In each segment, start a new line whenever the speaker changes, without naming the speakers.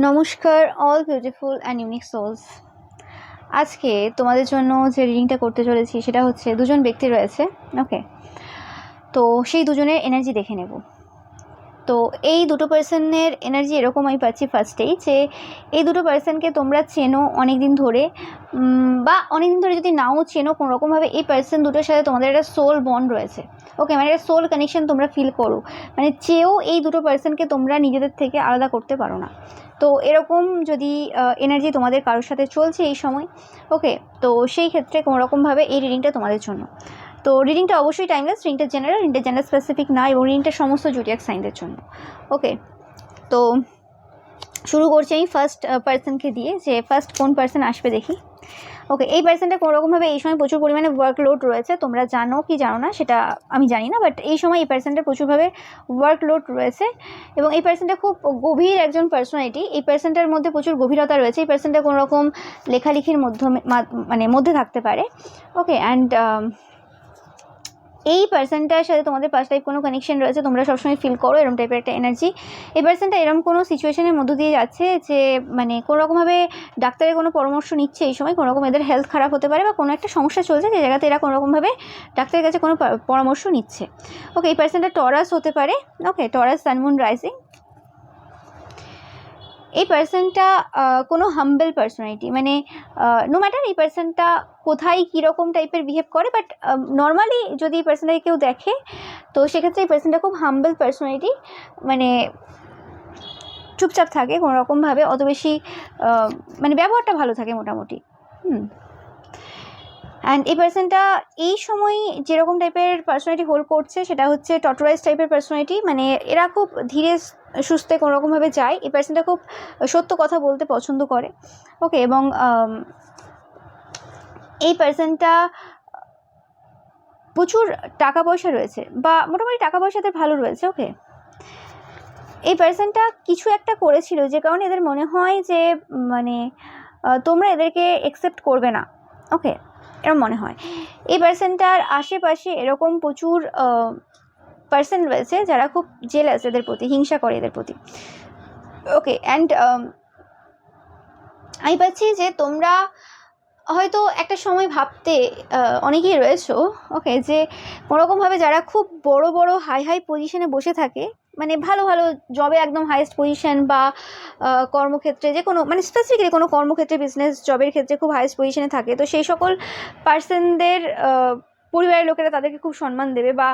নমস্কার all beautiful and unique souls. আজকে তোমাদের জন্য যে রিডিংটা করতে চলেছি সেটা হচ্ছে দুজন ব্যক্তি রয়েছে। ওকে, তো সেই দুজনের এনার্জি দেখে নেব। তো এই দুটো পার্সনের এনার্জি এরকম আমি পাচ্ছি ফার্স্টেই, যে এই দুটো পার্সনকে তোমরা চেনো অনেক দিন ধরে, বা অনেক দিন ধরে যদি নাও চেনো, কোনোরকমভাবে এই পার্সন দুটোর সাথে তোমাদের একটা সোল বন্ড রয়েছে। ওকে, মানে একটা সোল কানেকশন তোমরা ফিল করো, মানে চেয়েও এই দুটো পার্সনকে তোমরা নিজেদের থেকে আলাদা করতে পারো না। তো এরকম যদি এনার্জি তোমাদের কারোর সাথে চলছে এই সময়, ওকে, তো সেই ক্ষেত্রে কোনোরকমভাবে এই রিডিংটা তোমাদের জন্য। তো রিডিংটা অবশ্যই টাইমলেস, রিডিংটা জেনারেল স্পেসিফিক না, এবং রিডিংটা সমস্ত জুডিয়াক সাইনদের জন্য। ওকে, তো শুরু করছি আমি ফার্স্ট পার্সনকে দিয়ে, যে ফার্স্ট কোন পার্সন আসবে দেখি। ওকে, এই পার্সনটা কোনোরকমভাবে এই সময় প্রচুর পরিমাণে ওয়ার্কলোড রয়েছে, তোমরা জানো কি জানো না সেটা আমি জানি না, বাট এই সময় এই পার্সনটা প্রচুরভাবে ওয়ার্কলোড রয়েছে, এবং এই পার্সনটা খুব গভীর একজন পার্সোনালিটি। এই পার্সনটার মধ্যে প্রচুর গভীরতা রয়েছে। এই পার্সনটা কোনোরকম লেখালেখির মধ্যে থাকতে পারে। ওকে, অ্যান্ড এই পার্সনটার সাথে তোমাদের পাস্ট লাইফ কোনো কানেকশন রয়েছে, তোমরা সবসময় ফিল করো এরকম টাইপের একটা এনার্জি। এই পার্সনটা এরকম কোনো সিচুয়েশনের মধ্য দিয়ে যাচ্ছে যে মানে কোনোরকমভাবে ডাক্তারের কোনো পরামর্শ নিচ্ছে এই সময়, কোনোরকম এদের হেলথ খারাপ হতে পারে বা কোনো একটা সমস্যা চলছে যে জায়গাতে এরা কোনোরকমভাবে ডাক্তারের কাছে কোনো পরামর্শ নিচ্ছে। ওকে, এই পার্সনটা টরাস হতে পারে। ওকে, টরাস, সান, মুন, রাইজিং। এই পার্সনটা কোনো হাম্বেল পার্সোনালিটি, মানে নো ম্যাটার এই পার্সনটা কোথায় কীরকম টাইপের বিহেভ করে, বাট নর্মালি যদি এই পার্সনটাকে কেউ দেখে তো সেক্ষেত্রে এই পার্সনটা খুব হাম্বেল পার্সোনালিটি, মানে চুপচাপ থাকে কোনোরকমভাবে, অত বেশি মানে ব্যবহারটা ভালো থাকে মোটামুটি। অ্যান্ড এই পার্সনটা এই সময় যেরকম টাইপের পার্সোনালিটি হোল্ড করছে সেটা হচ্ছে টর্টোরাইজ টাইপের পার্সোনালিটি, মানে এরা খুব ধীরে সুস্থে কোনোরকমভাবে যায়। এই পার্সনটা খুব সত্য কথা বলতে পছন্দ করে। ওকে, এবং এই পার্সনটা প্রচুর টাকা পয়সা রয়েছে, বা মোটামুটি টাকা পয়সাতে ভালো রয়েছে। ওকে, এই পার্সনটা কিছু একটা করেছিল যে কারণে এদের মনে হয় যে মানে তোমরা এদেরকে অ্যাকসেপ্ট করবে না। ওকে, এরকম মনে হয়। এই পার্সনটার আশেপাশে এরকম প্রচুর পার্সন রয়েছে যারা খুব জেলাস এদের প্রতি, হিংসা করে এদের প্রতি। ওকে, অ্যান্ড আমি পাচ্ছি যে তোমরা হয়তো একটা সময় ভাবতে অনেকেই রয়েছো, ওকে, যে কোনোরকমভাবে যারা খুব বড় বড় হাই পজিশনে বসে থাকে, মানে ভালো ভালো জবে একদম হাইয়েস্ট পজিশন, বা কর্মক্ষেত্রে যে কোনো, মানে স্পেসিফিকলি কোনো কর্মক্ষেত্রে বিজনেস জবের ক্ষেত্রে খুব হাইয়েস্ট পজিশনে থাকে, তো সেই সকল পার্সনদের পরিবারের লোকেরা তাদেরকে খুব সম্মান দেবে, বা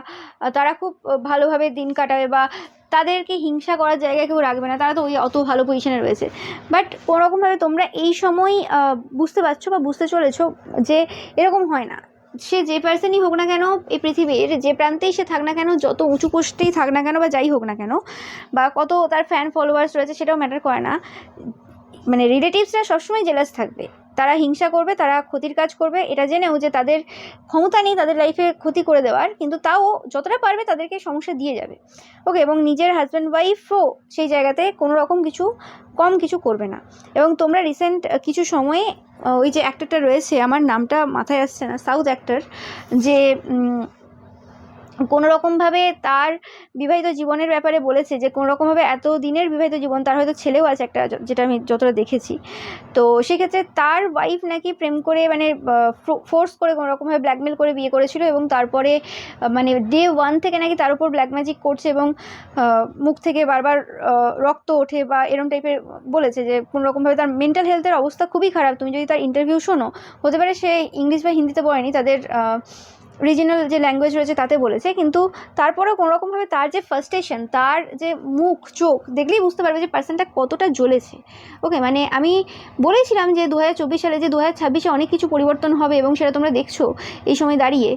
তারা খুব ভালোভাবে দিন কাটাবে, বা তাদেরকে হিংসা করার জায়গায় কেউ রাখবে না, তারা তো ওই অত ভালো পজিশনে রয়েছে। বাট কোনোরকমভাবে তোমরা এই সময় বুঝতে পারছো বা বুঝতে চলেছো যে এরকম হয় না। সে যে পার্সনই হোক না কেন, এই পৃথিবীর যে প্রান্তেই সে থাক না কেন, যত উঁচু পোস্টেই থাক না কেন, বা যাই হোক না কেন, বা কত তার ফ্যান ফলোয়ার্স রয়েছে সেটাও ম্যাটার করে না, মানে রিলেটিভসরা সবসময় জেলাস থাকবে, তারা হিংসা করবে, তারা ক্ষতির কাজ করবে, এটা জেনেও যে তাদের ক্ষমতা নেই তাদের লাইফে ক্ষতি করে দেওয়ার, কিন্তু তাও যতটা পারবে তাদেরকে সমস্যা দিয়ে যাবে। ওকে, এবং নিজের হাজব্যান্ড ওয়াইফও সেই জায়গাতে কোনো রকম কিছু কম কিছু করবে না। এবং তোমরা রিসেন্ট কিছু সময়ে ওই যে অ্যাক্টরটা রয়েছে, আমার নামটা মাথায় আসছে না, সাউথ অ্যাক্টর, যে কোনোরকমভাবে তার বিবাহিত জীবনের ব্যাপারে বলেছে যে কোনোরকমভাবে এত দিনের বিবাহিত জীবন, তার হয়তো ছেলেও আছে একটা, যেটা আমি যতটা দেখেছি। তো সেক্ষেত্রে তার ওয়াইফ নাকি প্রেম করে, মানে ফোর্স করে কোনোরকমভাবে ব্ল্যাকমেল করে বিয়ে করেছিল, এবং তারপরে মানে ডে 1 থেকে নাকি তার উপর ব্ল্যাক ম্যাজিক করছে, এবং মুখ থেকে বারবার রক্ত ওঠে বা এরম টাইপের বলেছে, যে কোনোরকমভাবে তার মেন্টাল হেলথের অবস্থা খুবই খারাপ। তুমি যদি তার ইন্টারভিউ শোনো, হতে পারে সে ইংলিশ বা হিন্দিতে বলেনি, তাদের রিজিনাল যে ল্যাঙ্গুয়েজ রয়েছে তাতে বলেছে, কিন্তু তারপরেও কোনোরকমভাবে তার যে ফার্স্টেশন, তার যে মুখ চোখ দেখলেই বুঝতে পারবে যে পার্সনটা কতটা জ্বলেছে। ওকে, মানে আমি বলেছিলাম যে 2024 সালে যে 2026-এ অনেক কিছু পরিবর্তন হবে, এবং সেটা তোমরা দেখছো এই সময় দাঁড়িয়ে,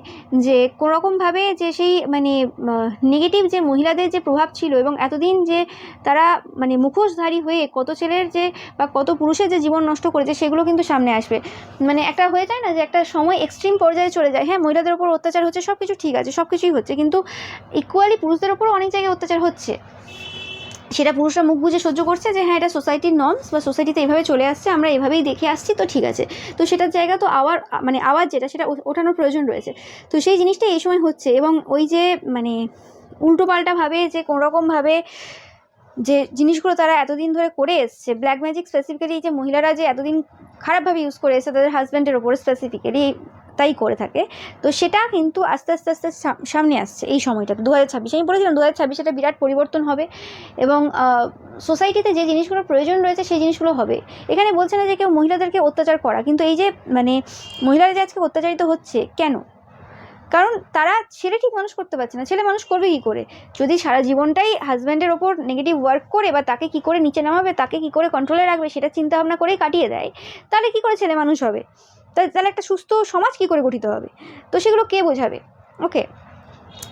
যে কোনোরকমভাবে যে সেই মানে নেগেটিভ যে মহিলাদের যে প্রভাব ছিল, এবং এতদিন যে তারা মানে মুখোশধারী হয়ে কত ছেলের যে বা কত পুরুষের যে জীবন নষ্ট করেছে, সেগুলো কিন্তু সামনে আসবে। মানে একটা হয়ে যায় না যে একটা সময় এক্সট্রিম পর্যায়ে চলে যায়, হ্যাঁ মহিলাদের ওপর অত্যাচার হচ্ছে, সব কিছু ঠিক আছে, সব কিছুই হচ্ছে, কিন্তু ইকুয়ালি পুরুষদের ওপরও অনেক জায়গায় অত্যাচার হচ্ছে। সেটা পুরুষরা মুখ বুঝে সহ্য করছে যে হ্যাঁ এটা সোসাইটির নর্মস, বা সোসাইটিতে এভাবে চলে আসছে, আমরা এভাবেই দেখে আসছি, তো ঠিক আছে। তো সেটার জায়গা তো মানে আওয়াজ যেটা, সেটা ওঠানোর প্রয়োজন রয়েছে। তো সেই জিনিসটা এই সময় হচ্ছে, এবং ওই যে মানে উল্টোপাল্টাভাবে যে কোনোরকমভাবে যে জিনিসগুলো তারা এতদিন ধরে করে এসছে, ব্ল্যাক ম্যাজিক স্পেসিফিক্যালি যে মহিলারা যে এতদিন খারাপভাবে ইউজ করে এসছে তাদের হাজব্যান্ডের ওপরে স্পেসিফিক্যালি তাই করে থাকে, তো সেটা কিন্তু আস্তে আস্তে আস্তে সামনে আসছে এই সময়টাতে 2026। আমি বলেছিলাম 2026 এটা বিরাট পরিবর্তন হবে এবং সোসাইটিতে যে জিনিসগুলোর প্রয়োজন রয়েছে সেই জিনিসগুলো হবে। এখানে বলছে না যে কেউ মহিলাদেরকে অত্যাচার করা, কিন্তু এই যে মানে মহিলারা যে আজকে অত্যাচারিত হচ্ছে কেন, কারণ তারা ছেলে ঠিক মানুষ করতে পারছে না। ছেলে মানুষ করবে কী করে যদি সারা জীবনটাই হাজব্যান্ডের ওপর নেগেটিভ ওয়ার্ক করে বা তাকে কী করে নিচে নামাবে, তাকে কী করে কন্ট্রোলে রাখবে সেটা চিন্তা ভাবনা করেই কাটিয়ে দেয়, তাহলে কী করে ছেলে মানুষ হবে? তাহলে একটা সুস্থ সমাজ কী করে গঠিত হবে? তো সেগুলো কে বোঝাবে? ওকে,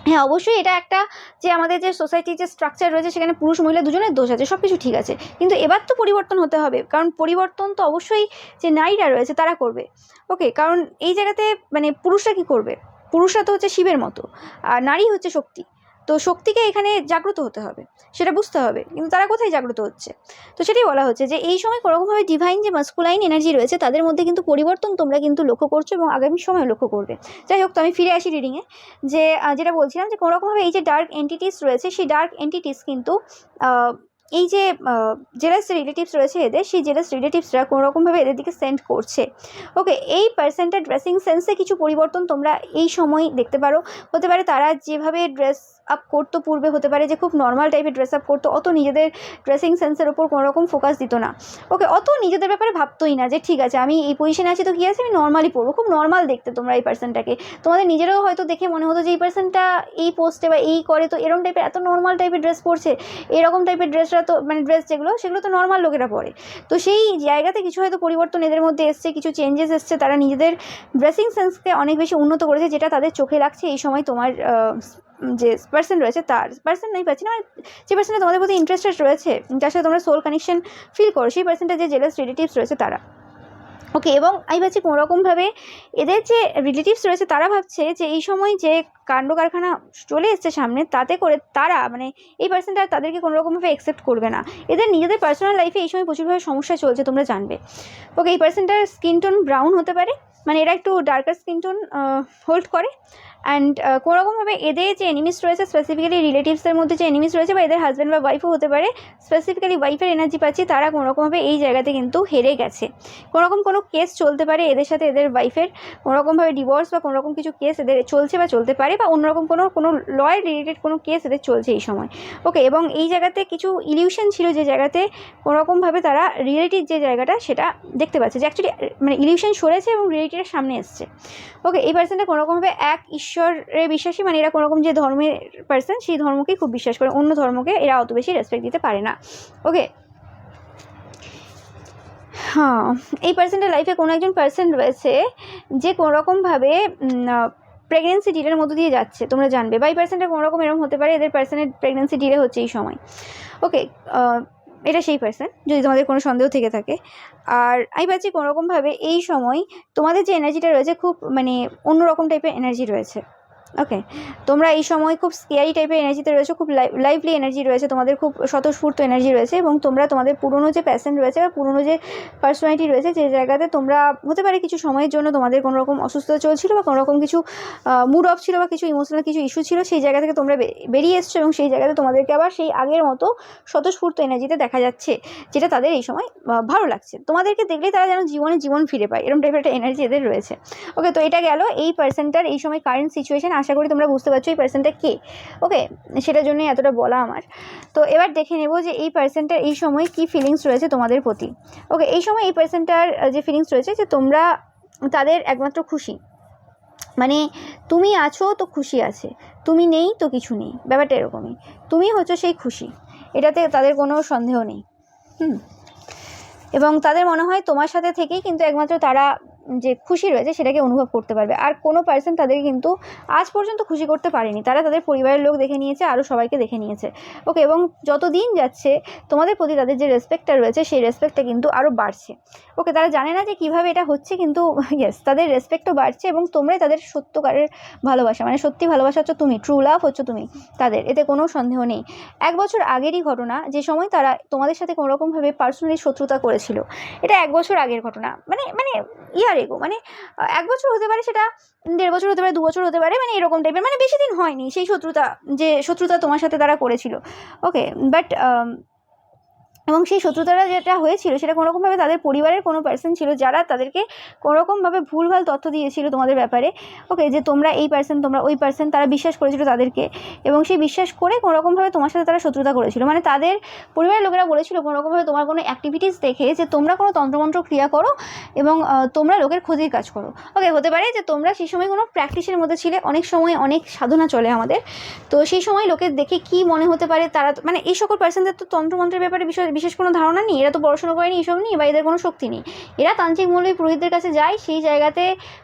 হ্যাঁ অবশ্যই এটা একটা যে আমাদের যে সোসাইটির যে স্ট্রাকচার রয়েছে সেখানে পুরুষ মহিলা দুজনের দোষ আছে, সব কিছু ঠিক আছে, কিন্তু এবার তো পরিবর্তন হতে হবে, কারণ পরিবর্তন তো অবশ্যই যে নারীরা রয়েছে তারা করবে। ওকে, কারণ এই জায়গাতে মানে পুরুষরা কী করবে? পুরুষরা তো হচ্ছে শিবের মতো, আর নারী হচ্ছে শক্তি। তো শক্তিকে এখানে জাগ্রত হতে হবে, সেটা বুঝতে হবে, কিন্তু তারা কোথায় জাগ্রত হচ্ছে? তো সেটাই বলা হচ্ছে যে এই সময় কোনোরকমভাবে ডিভাইন যে মাস্কুলাইন এনার্জি রয়েছে তাদের মধ্যে কিন্তু পরিবর্তন তোমরা কিন্তু লক্ষ্য করছো এবং আগামী সময় লক্ষ্য করবে। যাই হোক, তো আমি ফিরে আসি রিডিংয়ে, যে যেটা বলছিলাম যে কোনোরকমভাবে এই যে ডার্ক এন্টিটিস রয়েছে সেই ডার্ক এন্টিটিস কিন্তু এই যে জেলাস রিলেটিভস রয়েছে এদের, সেই জেলাস রিলেটিভসরা কোনোরকমভাবে এদের দিকে সেন্ড করছে। ওকে, এই পার্সেন্টের ড্রেসিং সেন্সে কিছু পরিবর্তন তোমরা এই সময় দেখতে পারো। হতে পারে তারা যেভাবে ড্রেস আপ করতো পূর্বে, হতে পারে যে খুব নর্মাল টাইপের ড্রেস আপ করতো, অত নিজেদের ড্রেসিং সেন্সের ওপর কোনোরকম ফোকাস দিত না। ওকে, অত নিজেদের ব্যাপারে ভাবতোই না যে ঠিক আছে আমি এই পজিশনে আছি তো কী আছে, আমি নর্মালি পরবো, খুব নর্মাল দেখতে তোমরা এই পার্সনটাকে। তোমাদের নিজেরাও হয়তো দেখে মনে হতো যে এই পার্সনটা এই পোস্টে বা এই করে তো এরকম টাইপের এত নর্মাল টাইপের ড্রেস পরছে, এরকম টাইপের ড্রেসরা তো মানে ড্রেস সেগুলো তো নর্মাল লোকেরা পরে। তো সেই জায়গাতে কিছু হয়তো পরিবর্তন এদের মধ্যে এসছে, কিছু চেঞ্জেস এসছে, তারা নিজেদের ড্রেসিং সেন্সকে অনেক বেশি উন্নত করেছে, যেটা তাদের চোখে লাগছে এই সময়। তোমার যে পার্সন রয়েছে তার পার্সন নাই পাচ্ছি না, মানে যে পার্সনটা তোমাদের প্রতি ইন্টারেস্টেড রয়েছে, যার সাথে তোমরা সোল কানেকশন ফিল করো, সেই পার্সনটা যে জেলাস রিলেটিভস রয়েছে তারা। ওকে, এবং আমি ভাবছি কোনোরকমভাবে এদের যে রিলেটিভস রয়েছে তারা ভাবছে যে এই সময় যে কাণ্ড কারখানা চলে এসছে সামনে, তাতে করে তারা মানে এই পার্সনটা তাদেরকে কোনোরকমভাবে অ্যাকসেপ্ট করবে না। এদের নিজেদের পার্সোনাল লাইফে এই সময় প্রচুরভাবে সমস্যা চলছে, তোমরা জানবে। ওকে, এই পার্সনটার স্কিন টোন ব্রাউন হতে পারে, মানে এরা একটু ডার্কার স্কিন টোন হোল্ড করে। অ্যান্ড কোনোরকমভাবে এদের যে এনিমিস রয়েছে, স্পেসিফিক্যালি রিলেটিভসের মধ্যে যে এনিমিস রয়েছে বা এদের হাজব্যান্ড বা ওয়াইফও হতে পারে, স্পেসিফিক্যালি ওয়াইফের এনার্জি পাচ্ছি, তারা কোনোরকমভাবে এই জায়গাতে কিন্তু হেরে গেছে। কোনো কেস চলতে পারে এদের সাথে এদের ওয়াইফের, কোনোরকমভাবে ডিভোর্স বা কোনোরকম কিছু কেস এদের চলছে বা চলতে পারে, বা অন্যরকম কোনো লয়ের রিলেটেড কোনো কেস এদের চলছে এই সময়। ওকে, এবং এই জায়গাতে কিছু ইলিউশন ছিল যে জায়গাতে কোনোরকমভাবে তারা রিয়েলিটির যে জায়গাটা সেটা দেখতে পাচ্ছে, যে অ্যাকচুয়ালি মানে ইলিউশন সরেছে এবং রিয়েলিটিটা সামনে এসছে। ওকে, এই পার্সনটা কোনোরকমভাবে এক ঈশ্বরে বিশ্বাসী, মানে এরা কোনোরকম যে ধর্মের পার্সন সেই ধর্মকেই খুব বিশ্বাস করে, অন্য ধর্মকে এরা অত বেশি রেসপেক্ট দিতে পারে না। ওকে, হ্যাঁ, এই পার্সনটার লাইফে কোনো একজন পার্সন রয়েছে যে কোনোরকমভাবে প্রেগনেন্সি ডিলের মধ্য দিয়ে যাচ্ছে, তোমরা জানবে, বা এই পার্সনটা কোনোরকম এরকম হতে পারে এদের পার্সনের প্রেগনেন্সি ডিলে হচ্ছে এই সময়। ওকে, এটা সেই পার্সন যদি তোমাদের কোনো সন্দেহ থেকে থাকে। আর আমি পাচ্ছি কোনোরকমভাবে এই সময় তোমাদের যে এনার্জিটা রয়েছে খুব মানে অন্যরকম টাইপের এনার্জি রয়েছে। ওকে, তোমরা এই সময় খুব স্কেয়ারি টাইপের এনার্জিতে রয়েছে, খুব লাইভলি এনার্জি রয়েছে, তোমাদের খুব স্বতঃস্ফূর্ত এনার্জি রয়েছে, এবং তোমরা তোমাদের পুরনো যে প্যাশন রয়েছে বা পুরনো যে পার্সোনালিটি রয়েছে, যে জায়গাতে তোমরা হতে পারে কিছু সময়ের জন্য তোমাদের কোনো রকম অসুস্থতা চলছিল বা কোনো রকম কিছু মুড অফ ছিল বা কিছু ইমোশনাল কিছু ইস্যু ছিল, সেই জায়গা থেকে তোমরা বেরিয়ে এসছো এবং সেই জায়গাতে তোমাদেরকে আবার সেই আগের মতো স্বতঃস্ফূর্ত এনার্জিতে দেখা যাচ্ছে, যেটা তাদের এই সময় ভালো লাগছে। তোমাদেরকে দেখলেই তারা যেন জীবন ফিরে পায়, এরকম টাইপের একটা এনার্জি এদের রয়েছে। ওকে, তো এটা গেল এই পার্সনটার এই সময় কারেন্ট সিচুয়েশন। আশা করি তোমরা বুঝতে পারছো এই পার্সনটা কে। ওকে, সেটার জন্যই এতটা বলা আমার। তো এবার দেখে নেব যে এই পার্সনটার এই সময় কী ফিলিংস রয়েছে তোমাদের প্রতি। ওকে, এই সময় এই পার্সনটার যে ফিলিংস রয়েছে যে তোমরা তাদের একমাত্র খুশি, মানে তুমি আছো তো খুশি আছে, তুমি নেই তো কিছু নেই, ব্যাপারটা এরকমই। তুমি হচ্ছে সেই খুশি, এটাতে তাদের কোনো সন্দেহ নেই। এবং তাদের মনে হয় তোমার সাথে থেকেই কিন্তু একমাত্র তারা যে খুশি রয়েছে সেটাকে অনুভব করতে পারবে। আর কোনো পার্সন তাদেরকে কিন্তু আজ পর্যন্ত খুশি করতে পারেনি, তারা তাদের পরিবারের লোক দেখে নিয়েছে, আরও সবাইকে দেখে নিয়েছে। ওকে, এবং যত দিন যাচ্ছে তোমাদের প্রতি তাদের যে রেসপেক্টটা রয়েছে সেই রেসপেক্টটা কিন্তু আরও বাড়ছে। ওকে, তারা জানে না যে কীভাবে এটা হচ্ছে, কিন্তু ইয়েস, তাদের রেসপেক্টও বাড়ছে এবং তোমরাই তাদের সত্যকারের ভালোবাসা, মানে সত্যি ভালোবাসা হচ্ছে তুমি, ট্রু লাভ হচ্ছে তুমি তাদের, এতে কোনো সন্দেহ নেই। 1 বছর আগেরই ঘটনা, যে সময় তারা তোমাদের সাথে কোনোরকমভাবে পার্সোনালি শত্রুতা করেছিল, এটা 1 বছর আগের ঘটনা, মানে ইয়ার এগো, মানে 1 বছর হতে পারে, সেটা 1.5 বছর হতে পারে, 2 বছর হতে পারে, মানে এরকম টাইপের, মানে বেশি দিন হয়নি সেই শত্রুতা তোমার সাথে তারা করেছিল। ওকে, বাট এবং সেই শত্রুতাটা যেটা হয়েছিল সেটা কোনোরকমভাবে তাদের পরিবারের কোনো পার্সন ছিল যারা তাদেরকে কোনোরকমভাবে ভুলভাল তথ্য দিয়েছিল তোমাদের ব্যাপারে। ওকে, যে তোমরা এই পার্সন, তোমরা ওই পার্সন, তারা বিশ্বাস করেছিল তাদেরকে, এবং সেই বিশ্বাস করে কোনোরকমভাবে তোমার সাথে তারা শত্রুতা করেছিল। মানে তাদের পরিবারের লোকেরা বলেছিল কোনোরকমভাবে তোমার কোনো অ্যাক্টিভিটিস দেখে যে তোমরা কোনো তন্ত্রমন্ত্র ক্রিয়া করো এবং তোমরা লোকের ক্ষতির কাজ করো। ওকে, হতে পারে যে তোমরা সেই সময় কোনো প্র্যাকটিসের মধ্যে ছিলে, অনেক সময় অনেক সাধনা চলে আমাদের, তো সেই সময় লোকের দেখে কি মনে হতে পারে তারা মানে এই সকল পার্সনদের তো তন্ত্রমন্ত্রের ব্যাপারে বিশেষ কোনো ধারণা নেই, এরা তো পড়াশোনা করেনি, এইসব নেই, বা এদের কোনো শক্তি নেই। এরা তান্ত্রিক মৌলবী পুরোহিতদের কাছে যায়, সেই জায়গাতে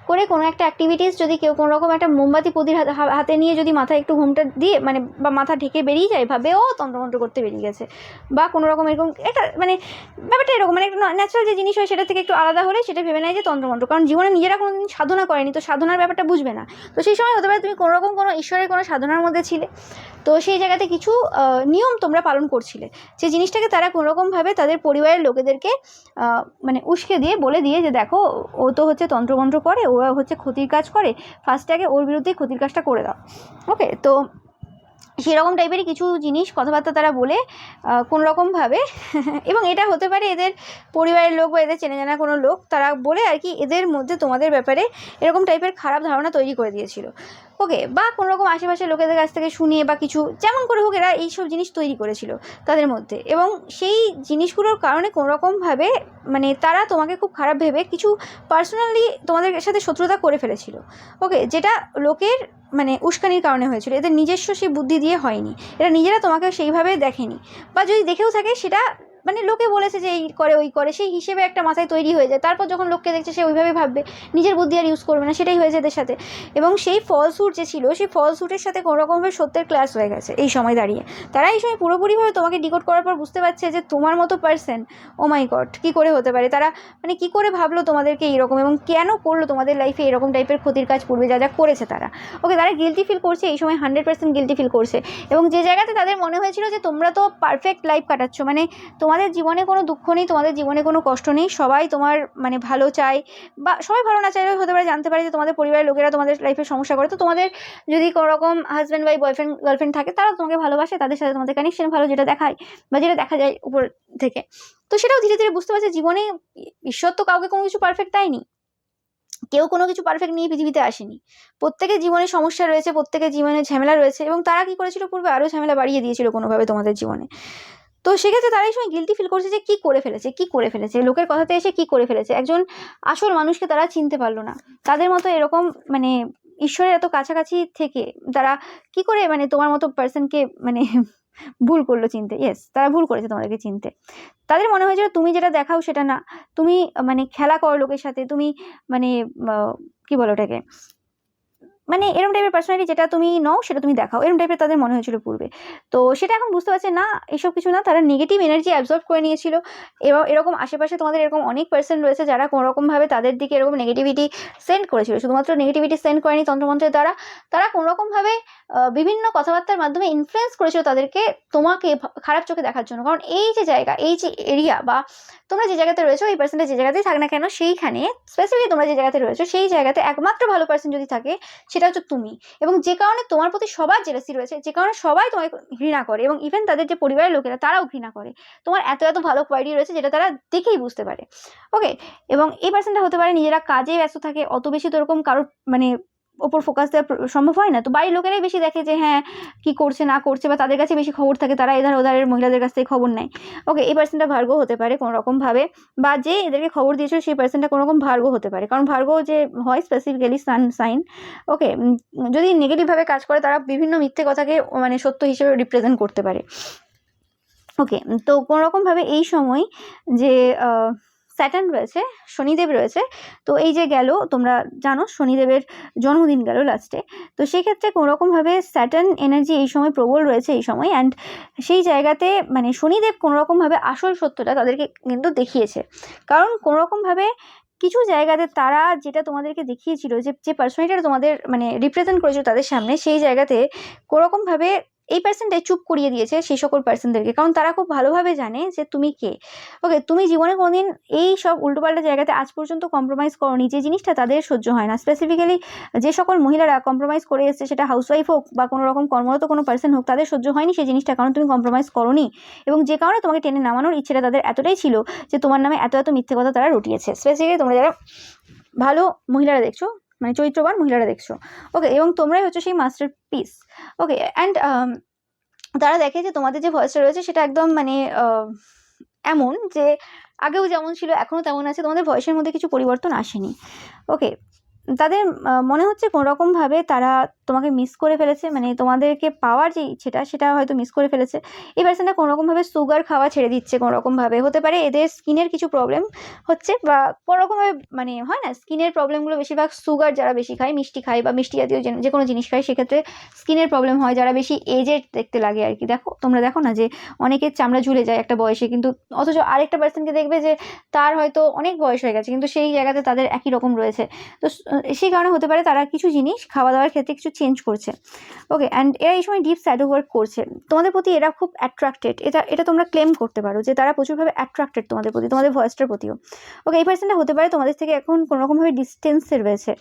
করে কোনো একটা অ্যাক্টিভিটিস, যদি কেউ কোনো রকম একটা মোমবাতি প্রদীপ হাতে নিয়ে যদি মাথায় একটু ঘুমটা দিয়ে মানে বা মাথা ঢেকে বেরিয়ে যায়, ভাবে ও তন্ত্রমন্ত্র করতে বেরিয়ে গেছে, বা কোনো রকম এরকম একটা মানে ব্যাপারটা এরকম মানে একটা ন্যাচারাল যে জিনিস হয় সেটা থেকে একটু আলাদা হলে সেটা ভেবে নেয় যে তন্ত্রমন্ত্র, কারণ জীবনে নিজেরা কোনো দিন সাধনা করেনি, তো সাধনার ব্যাপারটা বুঝবে না। তো সেই সময় হতে পারে তুমি কোনো রকম কোনো ঈশ্বরের কোনো সাধনার মধ্যে ছিলে, তো সেই জায়গাতে কিছু নিয়ম তোমরা পালন করছিলে, যে জিনিসটাকে তারা কোনোরকমভাবে তাদের পরিবারের লোকেদেরকে মানে উস্কে দিয়ে বলে দিয়ে যে দেখো ও তো হচ্ছে তন্ত্রমন্ত্র করে, ওরা হচ্ছে ক্ষতির কাজ করে, ফার্স্টে আগে ওর বিরুদ্ধেই ক্ষতির কাজটা করে দাও। ওকে, তো সেরকম টাইপেরই কিছু জিনিস কথাবার্তা তারা বলে কোনোরকমভাবে এবং এটা হতে পারে এদের পরিবারের লোক বা এদের চেনে জানা কোনো লোক, তারা বলে আর কি এদের মধ্যে তোমাদের ব্যাপারে এরকম টাইপের খারাপ ধারণা তৈরি করে দিয়েছিল। ওকে, বা কোনোরকম আশেপাশের লোকেদের কাছ থেকে শুনিয়ে বা কিছু যেমন করে হোক এরা এইসব জিনিস তৈরি করেছিল তাদের মধ্যে, এবং সেই জিনিসগুলোর কারণে কোনোরকমভাবে মানে তারা তোমাকে খুব খারাপ ভেবে কিছু পার্সোনালি তোমাদের সাথে শত্রুতা করে ফেলেছিল। ওকে, যেটা লোকের মানে উস্কানির কারণে হয়েছিল, এদের নিজস্ব সেই বুদ্ধি দিয়ে হয়নি, এরা নিজেরা তোমাকে সেইভাবে দেখেনি, বা যদি দেখেও থাকে সেটা মানে লোকে বলেছে যে এই করে ওই করে, সেই হিসেবে একটা মাথায় তৈরি হয়ে যায়, তারপর যখন লোককে দেখছে সে ওইভাবে ভাববে, নিজের বুদ্ধি আর ইউজ করবে না, সেটাই হয়েছে এদের সাথে। এবং সেই ফলসুট যে ছিল সেই ফলসুটের সাথে কোনোরকমভাবে সত্যের ক্লাস হয়ে গেছে এই সময় দাঁড়িয়ে, তারা এই সময় পুরোপুরিভাবে তোমাকে ডিকোড করার পর বুঝতে পারছে যে তোমার মতো পার্সন, ও মাই গড, কী করে হতে পারে, তারা মানে কী করে ভাবলো তোমাদেরকে এইরকম, এবং কেন করলো তোমাদের লাইফে এরকম টাইপের ক্ষতির কাজ পূর্বে যা যা করেছে তারা। ওকে, তারা গিলটি ফিল করছে এই সময়, 100% গিলটি ফিল করছে, এবং যে জায়গাতে তাদের মনে হয়েছিল যে তোমরা তো পারফেক্ট লাইফ কাটাচ্ছ, মানে তোমাদের জীবনে কোনো দুঃখ নেই, তোমাদের জীবনে কোনো কষ্ট নেই, সবাই তোমার মানে ভালো চায়, বা সবাই ভালো না চাইলেও হতে পারে জানতে পারে যে তোমাদের পরিবারের লোকেরা তোমাদের লাইফে সমস্যা করে, তো তোমাদের যদি কোনো রকম হাজব্যান্ড বা বয়ফ্রেন্ড গার্লফ্রেন্ড থাকে তারা তোমাকে ভালোবাসে, তাদের সাথে তোমাদের কানেকশন ভালো, যেটা দেখায় বা যেটা দেখা যায় উপর থেকে। তো সেটাও ধীরে ধীরে বুঝতে পারছে জীবনে ঈশ্বর তো কাউকে কোনো কিছু পারফেক্ট দেয়নি, কেউ কোনো কিছু পারফেক্ট নিয়ে পৃথিবীতে আসেনি, প্রত্যেকের জীবনে সমস্যা রয়েছে, প্রত্যেকের জীবনে ঝামেলা রয়েছে, এবং তারা কি করেছিল পূর্বে আরও ঝামেলা বাড়িয়ে দিয়েছিল কোনোভাবে তোমাদের জীবনে। তো সেক্ষেত্রে তারা এই সময় গিলটি ফিল করছে যে কী করে ফেলেছে লোকের কথাতে এসে, কী করে ফেলেছে, একজন আসল মানুষকে তারা চিনতে পারলো না, তাদের মতো এরকম মানে ঈশ্বরের এত কাছাকাছি থেকে তারা কি করে মানে তোমার মতো পার্সনকে মানে ভুল করলো চিনতে। ইয়েস, তারা ভুল করেছে তোমাদেরকে চিনতে। তাদের মনে হয়েছিল তুমি যেটা দেখাও সেটা না, তুমি মানে খেলা করো লোকের সাথে, তুমি মানে কি বলো ওটাকে, মানে এরকম টাইপের পার্সোনালিটি যেটা তুমি নও সেটা তুমি দেখাও, এরকম টাইপের তাদের মনে হয়েছিল পূর্বে। তো সেটা এখন বুঝতে পারছে না এসব কিছু না, তারা নেগেটিভ এনার্জি অ্যাবজর্ব করে নিয়েছিল, এবং এরকম আশেপাশে তোমাদের এরকম অনেক পার্সন রয়েছে যারা কোনোরকমভাবে তাদের দিকে এরকম নেগেটিভিটি সেন্ড করেছিল, শুধুমাত্র নেগেটিভিটি সেন্ড করেনি তন্ত্রমন্ত্রের দ্বারা, তারা কোনোরকমভাবে বিভিন্ন কথাবার্তার মাধ্যমে ইনফ্লুয়েন্স করেছিল তাদেরকে তোমাকে খারাপ চোখে দেখার জন্য। কারণ এই যে জায়গা, এই যে এরিয়া, বা তোমরা যে জায়গাতে রয়েছো, এই পার্সনটা যে জায়গাতেই থাক না কেন, সেইখানে স্পেসিফিকলি তোমরা যে জায়গাতে রয়েছো সেই জায়গাতে একমাত্র ভালো পার্সন যদি থাকে সেটা হচ্ছে তুমি, এবং যে কারণে তোমার প্রতি সবার জেলাসি রয়েছে, যে কারণে সবাই তোমাকে ঘৃণা করে, এবং ইভেন তাদের যে পরিবারের লোকেরা তারাও ঘৃণা করে, তোমার এত এত ভালো কোয়ালিটি রয়েছে যেটা তারা দেখেই বুঝতে পারে। ওকে, এবং এই পার্সনটা হতে পারে নিজেরা কাজে ব্যস্ত থাকে, অত বেশি তো এরকম কারোর মানে ওপর ফোকাস দেওয়া সম্ভব হয় না, তো বাড়ির লোকেরাই বেশি দেখে যে হ্যাঁ কি করছে না করছে, বা তাদের কাছে বেশি খবর থাকে, তারা এধার ওধারের মহিলাদের কাছ থেকে খবর নেয়। ওকে, এই পার্সনটা ভার্গ হতে পারে কোনো রকমভাবে, বা যে এদেরকে খবর দিয়েছিল সেই পার্সনটা কোনো রকম ভার্গ হতে পারে, কারণ ভার্গ যে হয় স্পেসিফিক্যালি সান সাইন। ওকে, যদি নেগেটিভভাবে কাজ করে তারা বিভিন্ন মিথ্যে কথাকে মানে সত্য হিসেবে রিপ্রেজেন্ট করতে পারে। ওকে, তো কোনো রকমভাবে এই সময় যে স্যাটার্ন রয়েছে, শনিদেব রয়েছে, তো এই যে গেল তোমরা জানো শনিদেবের জন্মদিন গেল লাস্টে, তো সেই ক্ষেত্রে কোনোরকমভাবে স্যাটার্ন এনার্জি এই সময় প্রবল রয়েছে এই সময়, অ্যান্ড সেই জায়গাতে মানে শনিদেব কোনোরকমভাবে আসল সত্যটা তাদেরকে কিন্তু দেখিয়েছে, কারণ কোনোরকমভাবে কিছু জায়গাতে তারা যেটা তোমাদেরকে দেখিয়েছিল, যে পার্সোনালিটিটা তোমাদের মানে রিপ্রেজেন্ট করেছিল তাদের সামনে, সেই জায়গাতে কোনোরকমভাবে এই পার্সনটাই চুপ করিয়ে দিয়েছে সেই সকল পার্সনদেরকে, কারণ তারা খুব ভালোভাবে জানে যে তুমি কে। ওকে, তুমি জীবনে কোনোদিন এই সব উল্টোপাল্টা জায়গাতে আজ পর্যন্ত কম্প্রোমাইজ করোনি, যে জিনিসটা তাদের সহ্য হয় না। স্পেসিফিক্যালি যে সকল মহিলারা কম্প্রোমাইজ করে এসছে, সেটা হাউসওয়াইফ হোক বা কোনো রকম কর্মরত কোনো পার্সন হোক, তাদের সহ্য হয়নি সেই জিনিসটা, কারণ তুমি কম্প্রোমাইজ করোনি। এবং যে কারণে তোমাকে টেনে নামানোর ইচ্ছেটা তাদের এতটাই ছিল যে তোমার নামে এত এত মিথ্যে কথা তারা রটিয়েছে। স্পেসিফিক্যালি তোমরা যারা ভালো মহিলারা দেখছো, মানে চরিত্রবান মহিলারা দেখছো। ওকে, এবং তোমরাই হচ্ছে সেই মাস্টার পিস। ওকে, অ্যান্ড তারা দেখে যে তোমাদের যে ভয়েসটা রয়েছে সেটা একদম মানে এমন যে আগেও যেমন ছিল এখনও তেমন আছে, তোমাদের ভয়েসের মধ্যে কিছু পরিবর্তন আসেনি। ওকে, তাদের মনে হচ্ছে কোনোরকমভাবে তারা তোমাকে মিস করে ফেলেছে, মানে তোমাদেরকে পাওয়ার যে ইচ্ছেটা সেটা হয়তো মিস করে ফেলেছে। এই পার্সনটা কোনোরকমভাবে সুগার খাওয়া ছেড়ে দিচ্ছে, কোনোরকমভাবে হতে পারে এদের স্কিনের কিছু প্রবলেম হচ্ছে, বা কোনোরকমভাবে মানে হয় না স্কিনের প্রবলেমগুলো বেশিরভাগ সুগার যারা বেশি খায়, মিষ্টি খায় বা মিষ্টি জাতীয় যে কোনো জিনিস খায়, সেক্ষেত্রে স্কিনের প্রবলেম হয়, যারা বেশি এজেড দেখতে লাগে আর কি। দেখো তোমরা দেখো না যে অনেকের চামড়া ঝুলে যায় একটা বয়সে, কিন্তু অথচ আরেকটা পার্সনকে দেখবে যে তার হয়তো অনেক বয়স হয়ে গেছে কিন্তু সেই জায়গাতে তাদের একই রকম রয়েছে। তো সেই কারণে হতে পারে তারা কিছু জিনিস খাওয়া দাওয়ার ক্ষেত্রে কিছু চেঞ্জ করছে। ওকে, অ্যান্ড এরা এই সময় ডিপ শ্যাডো ওয়ার্ক করছে তোমাদের প্রতি, এরা খুব অ্যাট্রাক্টেড, এটা তোমরা ক্লেম করতে পারো যে তারা প্রচুরভাবে অ্যাট্রাক্টেড তোমাদের প্রতি, তোমাদের ভয়েসটার প্রতিও। ওকে, এই পার্সনটা হতে পারে তোমাদের থেকে এখন কোনোরকমভাবে ডিস্টেন্সে রয়েছে।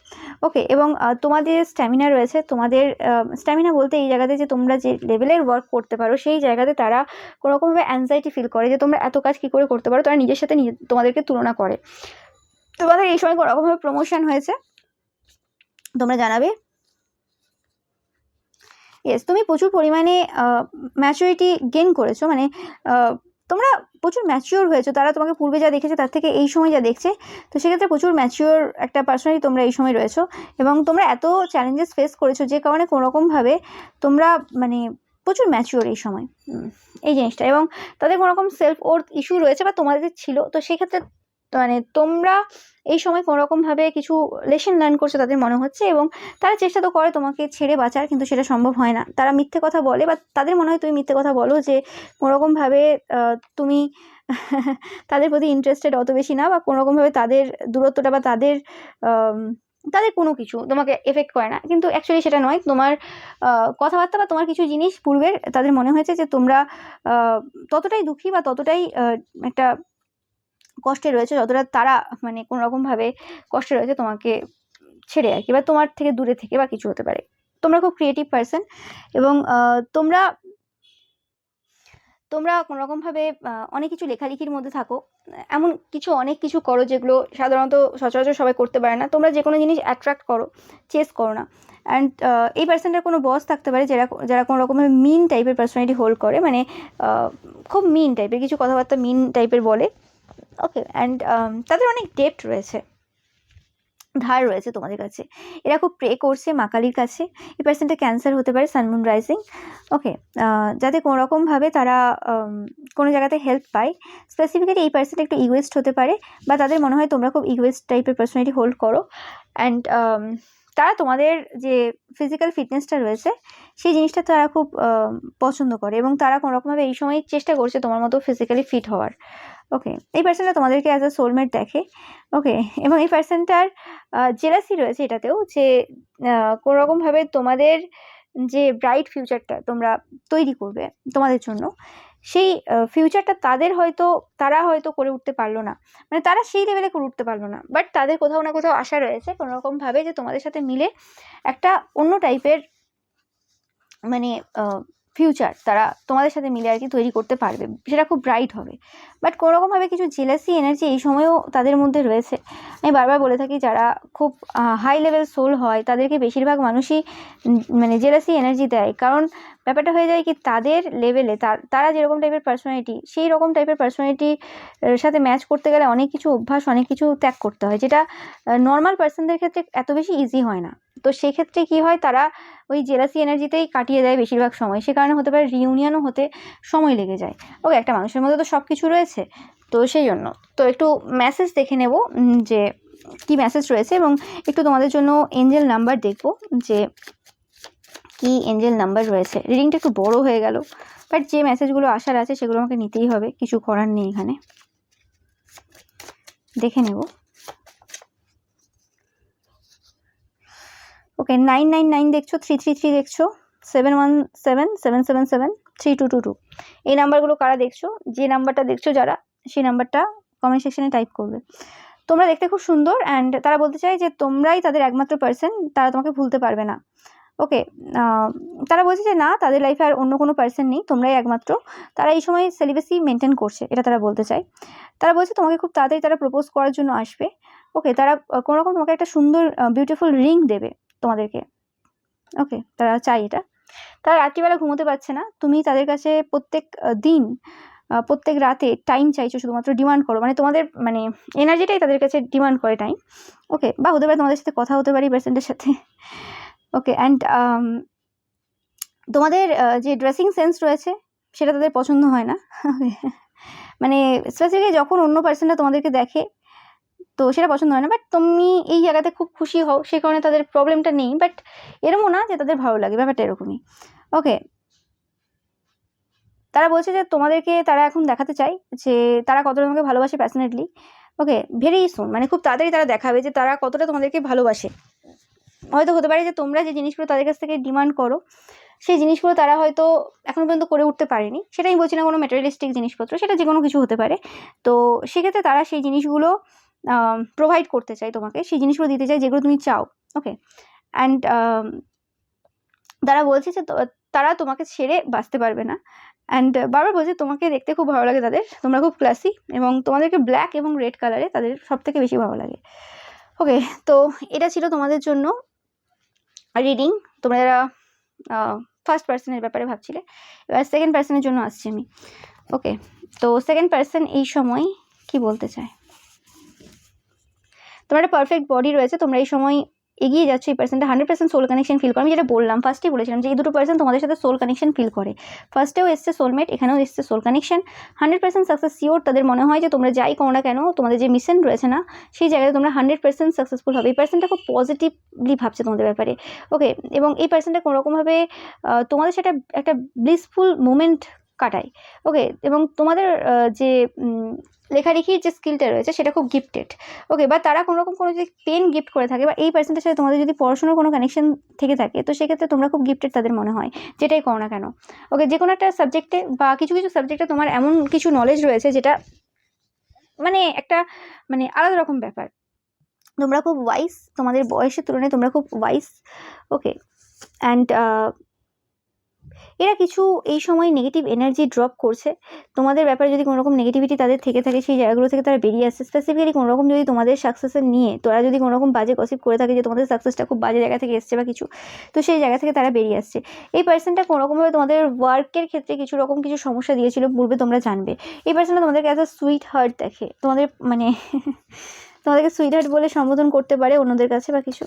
ওকে, এবং তোমাদের স্ট্যামিনা রয়েছে, তোমাদের স্ট্যামিনা বলতে এই জায়গাতে যে তোমরা যে লেভেলের ওয়ার্ক করতে পারো সেই জায়গাতে তারা কোনোরকমভাবে অ্যাংজাইটি ফিল করে যে তোমরা এত কাজ কী করে করতে পারো, তারা নিজের সাথে তোমাদেরকে তুলনা করে। তোমাদের এই সময় কোনোরকমভাবে প্রমোশন হয়েছে, তোমরা জানাবে। ইয়েস, তুমি প্রচুর পরিমাণে ম্যাচুরিটি গেইন করেছো, মানে তোমরা প্রচুর ম্যাচিওর হয়েছো, তারা তোমাকে পূর্বে যা দেখেছে তার থেকে এই সময় যা দেখছে, তো সেক্ষেত্রে প্রচুর ম্যাচিওর একটা পার্সোনালি তোমরা এই সময় রয়েছো। এবং তোমরা এত চ্যালেঞ্জেস ফেস করেছো যে কারণে কোনোরকমভাবে তোমরা মানে প্রচুর ম্যাচিওর এই সময়, এই জিনিসটা। এবং তাদের কোনোরকম সেলফ ওর্থ ইস্যু রয়েছে বা তোমাদের ছিল, তো সেক্ষেত্রে মানে তোমরা এই সময় কোনোরকমভাবে কিছু লেসন লার্ন করছো তাদের মনে হচ্ছে, এবং তারা চেষ্টা তো করে তোমাকে ছেড়ে বাঁচার, কিন্তু সেটা সম্ভব হয় না। তারা মিথ্যে কথা বলে বা তাদের মনে হয় তুমি মিথ্যে কথা বলো, যে কোনোরকমভাবে তুমি তাদের প্রতি ইন্টারেস্টেড অত বেশি না, বা কোনোরকমভাবে তাদের দূরত্বটা বা তাদের তাদের কোনো কিছু তোমাকে এফেক্ট করে না, কিন্তু অ্যাকচুয়ালি সেটা নয়। তোমার কথাবার্তা বা তোমার কিছু জিনিস পূর্বের তাদের মনে হয়েছে যে তোমরা ততটাই দুঃখী বা ততটাই একটা কষ্টে রয়েছে যতটা তারা মানে কোনোরকমভাবে কষ্টে রয়েছে তোমাকে ছেড়ে আর কি, বা তোমার থেকে দূরে থেকে বা কিছু হতে পারে। তোমরা খুব ক্রিয়েটিভ পার্সন, এবং তোমরা কোনোরকমভাবে অনেক কিছু লেখালেখির মধ্যে থাকো, এমন কিছু অনেক কিছু করো যেগুলো সাধারণত সচরাচর সবাই করতে পারে না। তোমরা যে কোনো জিনিস অ্যাট্রাক্ট করো, চেস করো না। অ্যান্ড এই পার্সনটার কোনো বস থাকতে পারে যারা কোনো রকমের মিন টাইপের পার্সোনালিটি হোল্ড করে, মানে খুব মিন টাইপের কিছু কথাবার্তা মিন টাইপের বলে। ওকে, অ্যান্ড তাদের অনেক ডেপ্ট রয়েছে, ধার রয়েছে তোমাদের কাছে। এরা খুব প্রে করছে মা কালীর কাছে। এই পার্সেন্টটা ক্যান্সার হতে পারে, সানমুন রাইজিং। ওকে, যাতে কোনোরকমভাবে তারা কোনো জায়গাতে হেল্প পায়। স্পেসিফিক্যালি এই পার্সেন্ট একটু ইগোয়েস্ট হতে পারে, বা তাদের মনে হয় তোমরা খুব ইগোয়েস্ট টাইপের পার্সোনালিটি হোল্ড করো। অ্যান্ড তারা তোমাদের যে ফিজিক্যাল ফিটনেসটা রয়েছে সেই জিনিসটা তারা খুব পছন্দ করে, এবং তারা কোনোরকমভাবে এই সময় চেষ্টা করছে তোমার মতো ফিজিক্যালি ফিট হওয়ার। ওকে, এই পার্সনটা তোমাদেরকে অ্যাজ আ সোলমেট দেখে। ওকে, এবং এই পার্সনটার জেলাসি রয়েছে এটাতেও, যে কোনোরকমভাবে তোমাদের যে ব্রাইট ফিউচারটা তোমরা তৈরি করবে তোমাদের জন্য, সেই ফিউচারটা তারা হয়তো করে উঠতে পারলো না, মানে তারা সেই লেভেলে করে উঠতে পারলো না, বাট তাদের কোথাও না কোথাও আশা রয়েছে কোনোরকমভাবে যে তোমাদের সাথে মিলে একটা অন্য টাইপের মানে ফিউচার তারা তোমাদের সাথে মিলে আর কি তৈরি করতে পারবে, সেটা খুব ব্রাইট হবে। বাট কোনোরকমভাবে কিছু জেলাসি এনার্জি এই সময়েও তাদের মধ্যে রয়েছে। আমি বারবার বলে থাকি, যারা খুব হাই লেভেল সোল হয় তাদেরকে বেশিরভাগ মানুষই মানে জেলাসি এনার্জি দেয়, কারণ ব্যাপারটা হয়ে যায় কি তাদের লেভেলে তারা যেরকম টাইপের পার্সোনালিটি, সেই রকম টাইপের পার্সোনালিটির সাথে ম্যাচ করতে গেলে অনেক কিছু অভ্যাস, অনেক কিছু ত্যাগ করতে হয়, যেটা নর্মাল পার্সনদের ক্ষেত্রে এত বেশি ইজি হয় না। তো সেক্ষেত্রে কি হয়, তারা ওই জেলাসি এনার্জিতেই কাটিয়ে দেয় বেশিরভাগ সময়। সে কারণে হতে পারে রিউনিয়নও হতে সময় লেগে যায়। ওকে, একটা মানুষের মধ্যে তো সব কিছু রয়েছে, তো সেই জন্য তো একটু মেসেজ দেখে নেব যে কি মেসেজ রয়েছে, এবং একটু তোমাদের জন্য এঞ্জেল নাম্বার দেখব যে কি এঞ্জেল নাম্বার রয়েছে। রিডিংটা একটু বড় হয়ে গেল, বাট যে মেসেজগুলো আসার আছে সেগুলো আমাকে নিতেই হবে, কিছু করার নেই এখানে। দেখে নেব। ওকে, 999 দেখছো, 333 দেখছো, 71777732222 এই নাম্বারগুলো কারা দেখছো, যে নাম্বারটা দেখছো যারা, সেই নাম্বারটা কমেন্ট সেকশনে টাইপ করবে। তোমরা দেখতে খুব সুন্দর, অ্যান্ড তারা বলতে চায় যে তোমরাই তাদের একমাত্র পার্সন, তারা তোমাকে ভুলতে পারবে না। ওকে, তারা বলছে যে না, তাদের লাইফে আর অন্য কোনো পার্সন নেই, তোমরাই একমাত্র। তারা এই সময় সেলিবেসি মেনটেন করছে, এটা তারা বলতে চায়। তারা বলছে তোমাকে খুব তাড়াতাড়ি তারা প্রপোজ করার জন্য আসবে। ওকে, তারা কোনোরকম তোমাকে একটা সুন্দর বিউটিফুল রিং দেবে তোমাদেরকে। ওকে, তারা চাই এটা। তারা রাত্রিবেলা ঘুমোতে পারছে না, তুমি তাদের কাছে প্রত্যেক দিন প্রত্যেক রাতে টাইম চাইছো, শুধুমাত্র ডিমান্ড করো, মানে তোমাদের মানে এনার্জিটাই তাদের কাছে ডিমান্ড করে টাইম। ওকে, বা হতে পারে তোমাদের সাথে কথা হতে পারে পার্সেন্টের সাথে। ওকে, অ্যান্ড তোমাদের যে ড্রেসিং সেন্স রয়েছে সেটা তাদের পছন্দ হয় না। মানে স্পেসিফিকলি যখন অন্য পার্সনটা তোমাদেরকে দেখে তো সেটা পছন্দ হয় না, বাট তুমি এই জায়গাতে খুব খুশি হও, সে কারণে তাদের প্রবলেমটা নেই। বাট এরকমও না যে তাদের ভালো লাগে, ব্যাপারটা এরকমই। ওকে, তারা বলছে যে তোমাদেরকে তারা এখন দেখাতে চায় যে তারা কতটা তোমাকে ভালোবাসে প্যাশনেটলি। ওকে, ভেরি সুন, মানে খুব তাড়াতাড়ি তারা দেখাবে যে তারা কতটা তোমাদেরকে ভালোবাসে। হয়তো হতে পারে যে তোমরা যে জিনিসগুলো তাদের কাছ থেকে ডিমান্ড করো সেই জিনিসগুলো তারা হয়তো এখনো পর্যন্ত করে উঠতে পারেনি। সেটাই বলছি না কোনো ম্যাটেরিয়ালিস্টিক জিনিসপত্র, সেটা যে কোনো কিছু হতে পারে। তো সেক্ষেত্রে তারা সেই জিনিসগুলো প্রোভাইড করতে চায় তোমাকে, সেই জিনিসগুলো দিতে চায় যেগুলো তুমি চাও। ওকে, অ্যান্ড তারা বলছে যে তারা তোমাকে ছেড়ে বাঁচতে পারবে না। অ্যান্ড বারবার বলছে তোমাকে দেখতে খুব ভালো লাগে তাদের, তোমরা খুব ক্লাসি, এবং তোমাদেরকে ব্ল্যাক এবং রেড কালারে তাদের সব থেকে বেশি ভালো লাগে। ওকে, তো এটা ছিল তোমাদের জন্য রিডিং। তোমরা যারা ফার্স্ট পার্সনের ব্যাপারে ভাবছিলে, এবার সেকেন্ড পার্সনের জন্য আসছি আমি। ওকে, তো সেকেন্ড পার্সন এই সময় কি বলতে চায়। তোমার একটা পারফেক্ট বডি রয়েছে, তোমরা এই সময় এগিয়ে যাচ্ছ, এই পার্সনটা 100% সোল কানেকশন ফিল করে। আমি যেটা বললাম ফার্স্টেই বলেছিলাম যে এই দুটো পার্সন তোমাদের সাথে সোল কানেকশন ফিল করে। ফার্স্টেও এসছে সোলমেট, এখানেও এসছে সোল কানেকশন। 100% success sure. তাদের মনে হয় যে তোমরা যাই করো না কেন, তোমাদের যে মিশন রয়েছে না, সেই জায়গায় তোমরা 100% সাকসেসফুল হবে। এই পার্সনটা খুব পজিটিভলি ভাবছে তোমাদের ব্যাপারে। ওকে, এবং এই পার্সনটা কোনোরকমভাবে তোমাদের সাথে একটা ব্লিসফুল মোমেন্ট কাটায়। ওকে, এবং তোমাদের যে লেখালেখির যে স্কিলটা রয়েছে সেটা খুব গিফটেড। ওকে, বা তারা কোনোরকম কোনো যদি পেন গিফট করে থাকে, বা এই পার্সেন্টের সাথে তোমাদের যদি পড়াশোনার কোনো কানেকশন থেকে থাকে, তো সেক্ষেত্রে তোমরা খুব গিফটেড তাদের মনে হয়, যেটাই করো না কেন। ওকে, যে কোনো একটা সাবজেক্টে বা কিছু কিছু সাবজেক্টে তোমার এমন কিছু নলেজ রয়েছে যেটা মানে একটা মানে আলাদা রকম ব্যাপার। তোমরা খুব ওয়াইস, তোমাদের বয়সের তুলনায় তোমরা খুব ওয়াইস। ওকে, অ্যান্ড এরা কিছু এই সময় নেগেটিভ এনার্জি ড্রপ করছে তোমাদের ব্যাপারে। যদি কোনো রকম নেগেটিভিটি তাদের থেকে থাকে, সেই জায়গাগুলো থেকে তারা বেরিয়ে আসছে। স্পেসিফিক্যালি কোনো রকম যদি তোমাদের সাকসেসের নিয়ে তোরা যদি কোনো রকম বাজে গসিপ করে থাকে যে তোমাদের সাকসেসটা খুব বাজে জায়গা থেকে এসছে বা কিছু, তো সেই জায়গা থেকে তারা বেরিয়ে আসছে। এই পার্সনটা কোনোরকমভাবে তোমাদের ওয়ার্কের ক্ষেত্রে কিছু রকম কিছু সমস্যা দিয়েছিল পূর্বে, তোমরা জানবে। এই পার্সনটা তোমাদেরকে অ্যাজ আ সুইট হার্ট দেখে, তোমাদের মানে তোমাদেরকে সুইট হার্ট বলে সম্বোধন করতে পারে অন্যদের কাছে বা কিছু।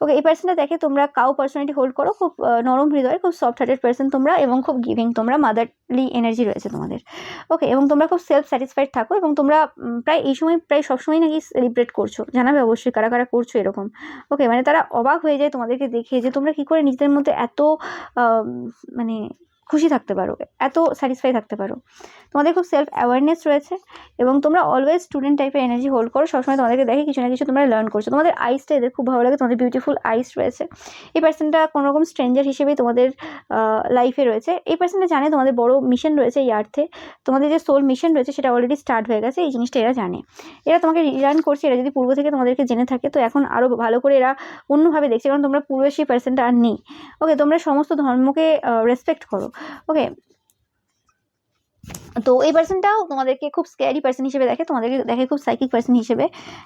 ওকে, এই পার্সনটা দেখে তোমরা কাউ পার্সোনালিটি হোল্ড করো, খুব নরম হৃদয়, খুব সফট হার্টেড পার্সন তোমরা, এবং খুব গিভিং, তোমরা মাদারলি এনার্জি রয়েছে তোমাদের। ওকে, এবং তোমরা খুব সেলফ স্যাটিসফাইড থাকো, এবং তোমরা প্রায় এই সময় প্রায় সবসময় নাকি সেলিব্রেট করছো। জানাবে অবশ্যই কারা কারা করছো এরকম। ওকে, মানে তারা অবাক হয়ে যায় তোমাদেরকে দেখে যে তোমরা কী করে নিজেদের মধ্যে এত মানে খুশি থাকতে পারো, এত স্যাটিসফাই থাকতে পারো। তোমাদের খুব সেলফ অ্যাওয়ারনেস রয়েছে, এবং তোমরা অলওয়েজ স্টুডেন্ট টাইপের এনার্জি হোল্ড করো। সবসময় তোমাদেরকে দেখে কিছু না কিছু তোমরা লার্ন করছো। তোমাদের আইসটা এদের খুব ভালো লাগে, তোমাদের বিউটিফুল আইস রয়েছে। এই পার্সনটা কোনোরকম স্ট্রেঞ্জার হিসেবেই তোমাদের লাইফে রয়েছে। এই পার্সনটা জানে তোমাদের বড় মিশন রয়েছে এই আর্থে, তোমাদের যে সোল মিশন রয়েছে সেটা অলরেডি স্টার্ট হয়ে গেছে, এই জিনিসটা এরা জানে। এরা তোমাকে রিলার্ন করছে, এরা যদি পূর্ব থেকে তোমাদেরকে জেনে থাকে তো এখন আরও ভালো করে এরা অন্যভাবে দেখছে, কারণ তোমরা পূর্বে সেই পার্সনটা আর নেই। ওকে, তোমরা সমস্ত ধর্মকে রেসপেক্ট করো। ওকে, তো এই পার্সনটাও তোমাদেরকে খুব স্ক্যারি পার্সন হিসেবে দেখে, তোমাদেরকে দেখে খুব সাইকিক পার্সন হিসেবে,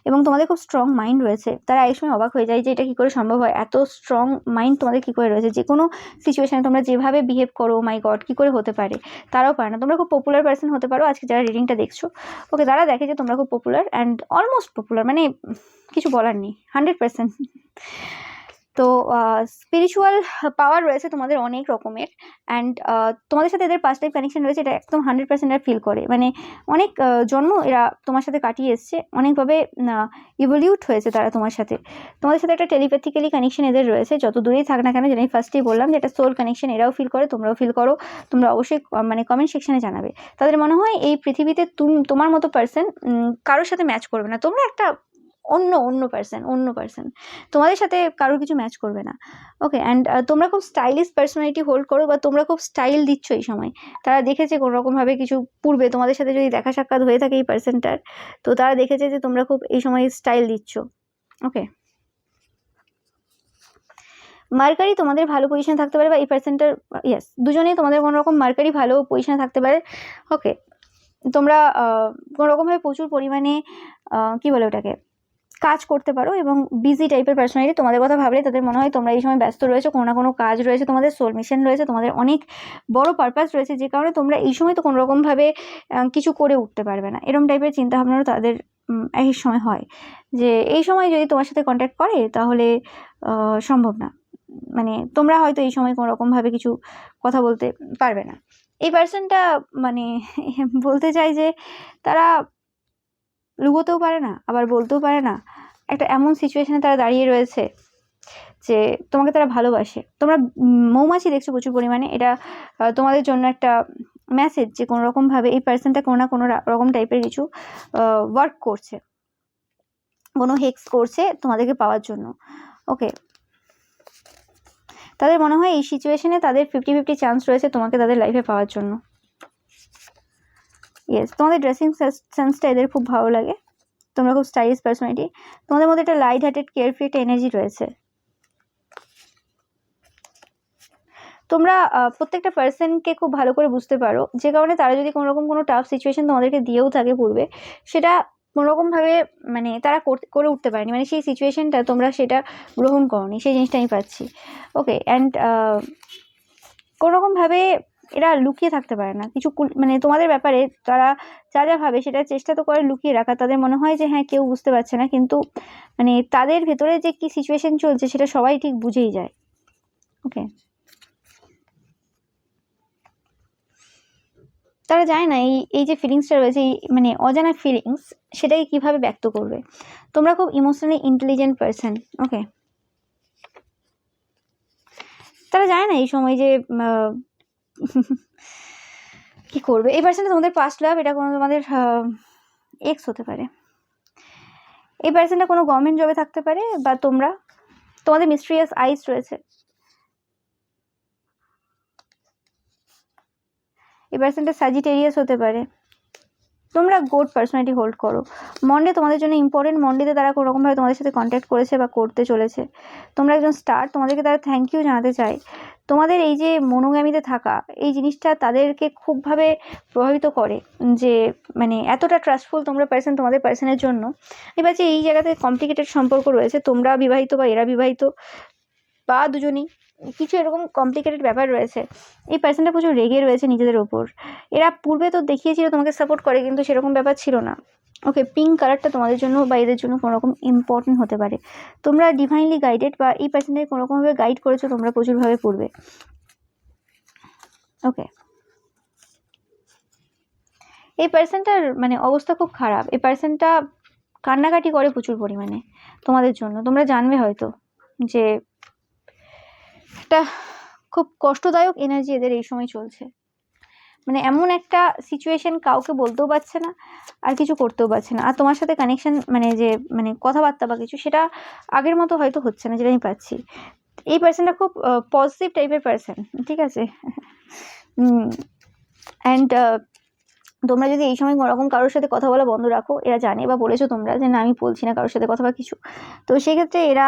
এবং তোমাদের খুব স্ট্রং মাইন্ড রয়েছে। তারা এই সময় অবাক হয়ে যায় যে এটা কী করে সম্ভব হয়, এত স্ট্রং মাইন্ড তোমাদের কী করে রয়েছে, যে কোনো সিচুয়েশানে তোমরা যেভাবে বিহেভ করো, মাই গড কী করে হতে পারে, তারাও পারে না। তোমরা খুব পপুলার পার্সন হতে পারো আজকে যারা রিডিংটা দেখছো। ওকে, তারা দেখে যে তোমরা খুব পপুলার অ্যান্ড অলমোস্ট পপুলার, মানে কিছু বলার নেই, 100%। তো স্পিরিচুয়াল পাওয়ার রয়েছে তোমাদের অনেক রকমের, অ্যান্ড তোমাদের সাথে এদের পাস্ট লাইফ কানেকশন রয়েছে, এটা একদম 100% এরা ফিল করে। মানে অনেক জন্ম এরা তোমার সাথে কাটিয়ে এসছে, অনেকভাবে ইভলিউট হয়েছে তারা তোমার সাথে। তোমাদের সাথে একটা টেলিপ্যাথিক্যালি কানেকশন এদের রয়েছে, যত দূরেই থাক না কেন, যেটা আমি ফার্স্টেই বললাম যে একটা সোল কানেকশন এরাও ফিল করে, তোমরাও ফিল করো। তোমরা অবশ্যই মানে কমেন্ট সেকশনে জানাবে। তাদের মনে হয় এই পৃথিবীতে তোমার মতো পার্সন কারোর সাথে ম্যাচ করবে না। তোমরা একটা অন্য পার্সন তোমাদের সাথে কারোর কিছু ম্যাচ করবে না। ওকে, অ্যান্ড তোমরা খুব স্টাইলিশ পার্সোনালিটি হোল্ড করো, বা তোমরা খুব স্টাইল দিচ্ছ এই সময়। তারা দেখেছে কোনোরকমভাবে কিছু পূর্বে তোমাদের সাথে যদি দেখা সাক্ষাৎ হয়ে থাকে এই পার্সনটার, তো তারা দেখেছে যে তোমরা খুব এই সময় স্টাইল দিচ্ছ। ওকে, মার্কারি তোমাদের ভালো পজিশন থাকতে পারে, বা এই পার্সনটার ইয়েস দুজনেই তোমাদের কোনো রকম মার্কারি ভালো পজিশনে থাকতে পারে। ওকে, তোমরা কোনোরকমভাবে প্রচুর পরিমাণে কি বলে ওটাকে কাজ করতে পারো, এবং বিজি টাইপের পার্সোনালিটি। তোমাদের কথা ভাবলে তাদের মনে হয় তোমরা এই সময় ব্যস্ত রয়েছো, কোনো না কোনো কাজ রয়েছে, তোমাদের সোল মিশন রয়েছে, তোমাদের অনেক বড় পারপাস রয়েছে, যে কারণে তোমরা এই সময় তো কোনোরকমভাবে কিছু করে উঠতে পারবে না। এরকম টাইপের চিন্তাভাবনারও তাদের এক সময় হয়, যে এই সময় যদি তোমার সাথে কন্ট্যাক্ট করে তাহলে সম্ভব না, মানে তোমরা হয়তো এই সময় কোনোরকমভাবে কিছু কথা বলতে পারবে না। এই পার্সনটা মানে বলতে চাই যে তারা লুকোতেও পারে না, আবার বলতেও পারে না। একটা এমন সিচুয়েশনে তারা দাঁড়িয়ে রয়েছে যে তোমাকে তারা ভালোবাসে। তোমরা মৌমাছি দেখছো প্রচুর পরিমাণে, এটা তোমাদের জন্য একটা মেসেজ যে কোনো রকমভাবে এই পার্সনটা কোনো না কোনো রকম টাইপের কিছু ওয়ার্ক করছে, কোনো হেক্স করছে তোমাদেরকে পাওয়ার জন্য। ওকে, তাদের মনে হয় এই সিচুয়েশনে তাদের 50-50 চান্স রয়েছে তোমাকে তাদের লাইফে পাওয়ার জন্য। ইয়েস, তোমাদের ড্রেসিং সেন্সটা এদের খুব ভালো লাগে, তোমরা খুব স্টাইলিশ পার্সোনালিটি, তোমাদের মধ্যে একটা লাইট হার্টেড কেয়ারফ্রি একটা এনার্জি রয়েছে। তোমরা প্রত্যেকটা পার্সনকে খুব ভালো করে বুঝতে পারো, যে কারণে তারা যদি কোনো রকম কোনো টাফ সিচুয়েশন তোমাদেরকে দিয়েও থাকে পূর্বে, সেটা কোনোরকমভাবে মানে তারা করে উঠতে পারেনি, মানে সেই সিচুয়েশনটা তোমরা সেটা গ্রহণ করোনি, সেই জিনিসটা আমি পাচ্ছি। ওকে, অ্যান্ড কোনোরকমভাবে এরা লুকিয়ে থাকতে পারে না কিছু, মানে তোমাদের ব্যাপারে তারা যা যা ভাবে সেটা চেষ্টা তো করে লুকিয়ে রাখা। তাদের মনে হয় যে হ্যাঁ কেউ বুঝতে পারছে না, কিন্তু মানে তাদের ভেতরে যে কি সিচুয়েশন চলছে সেটা সবাই ঠিক বুঝেই যায়। ওকে, তারা যায় না এই যে ফিলিংসটা রয়েছে, মানে অজানা ফিলিংস, সেটাকে কিভাবে ব্যক্ত করবে। তোমরা খুব ইমোশনালি ইন্টেলিজেন্ট পার্সন। ওকে, তারা যায় না এই সময় যে কি করবে। এই পার্সনটা তোমাদের পাস্ট লাভ, এটা কোনো তোমাদের এক্স হতে পারে। এই পার্সনটা কোনো গভর্নমেন্ট জবে থাকতে পারে, বা তোমাদের মিস্ট্রিয়াস আইস রয়েছে। এই পার্সনটা স্যাজিটেরিয়াস হতে পারে। তোমরা গোড পার্সোনালিটি হোল্ড করো। মন্ডে তোমাদের জন্য ইম্পর্টেন্ট, মন্ডেতে তারা কোনোরকমভাবে তোমাদের সাথে কন্ট্যাক্ট করেছে বা করতে চলেছে। তোমরা একজন স্টার, তোমাদেরকে তারা থ্যাংক ইউ জানাতে চায়। তোমাদের এই যে মনোগামীতে থাকা, এই জিনিসটা তাদেরকে খুবভাবে প্রভাবিত করে, যে মানে এতটা ট্রাস্টফুল তোমরা পার্সন তোমাদের পার্সনের জন্য। এবার যে এই জায়গাতে কমপ্লিকেটেড সম্পর্ক রয়েছে, তোমরা বিবাহিত বা এরা বিবাহিত, বা দুজনেই, কিছু এরকম কমপ্লিকেটেড ব্যাপার রয়েছে। এই পার্সনটা প্রচুর রেগে রয়েছে নিজেদের ওপর। এরা পূর্বে তো দেখিয়েছিল তোমাকে সাপোর্ট করে, কিন্তু সেরকম ব্যাপার ছিল না। ওকে, পিঙ্ক কালারটা তোমাদের জন্য বা এদের জন্য কোনো রকম ইম্পর্টেন্ট হতে পারে। তোমরা ডিভাইনলি গাইডেড, বা এই পার্সনটাকে কোনোরকমভাবে গাইড করেছো তোমরা প্রচুরভাবে পূর্বে। ওকে, এই পার্সনটার মানে অবস্থা খুব খারাপ। এই পার্সনটা কান্নাকাটি করে প্রচুর পরিমাণে তোমাদের জন্য। তোমরা জানবে হয়তো যে একটা খুব কষ্টদায়ক এনার্জি এদের এই সময় চলছে, মানে এমন একটা সিচুয়েশন, কাউকে বলতেও পারছে না আর কিছু করতেও পারছে না। আর তোমার সাথে কানেকশন মানে যে মানে কথাবার্তা বা কিছু, সেটা আগের মতো হয়তো হচ্ছে না, যেটা আমি পাচ্ছি। এই পার্সনটা খুব পজিটিভ টাইপের পার্সন, ঠিক আছে। অ্যান্ড তোমরা যদি এই সময় কোনোরকম কারোর সাথে কথা বলা বন্ধ রাখো, এরা জানে বা বলেছো তোমরা যে না আমি বলছি না কারোর সাথে কথা বা কিছু, তো সেক্ষেত্রে এরা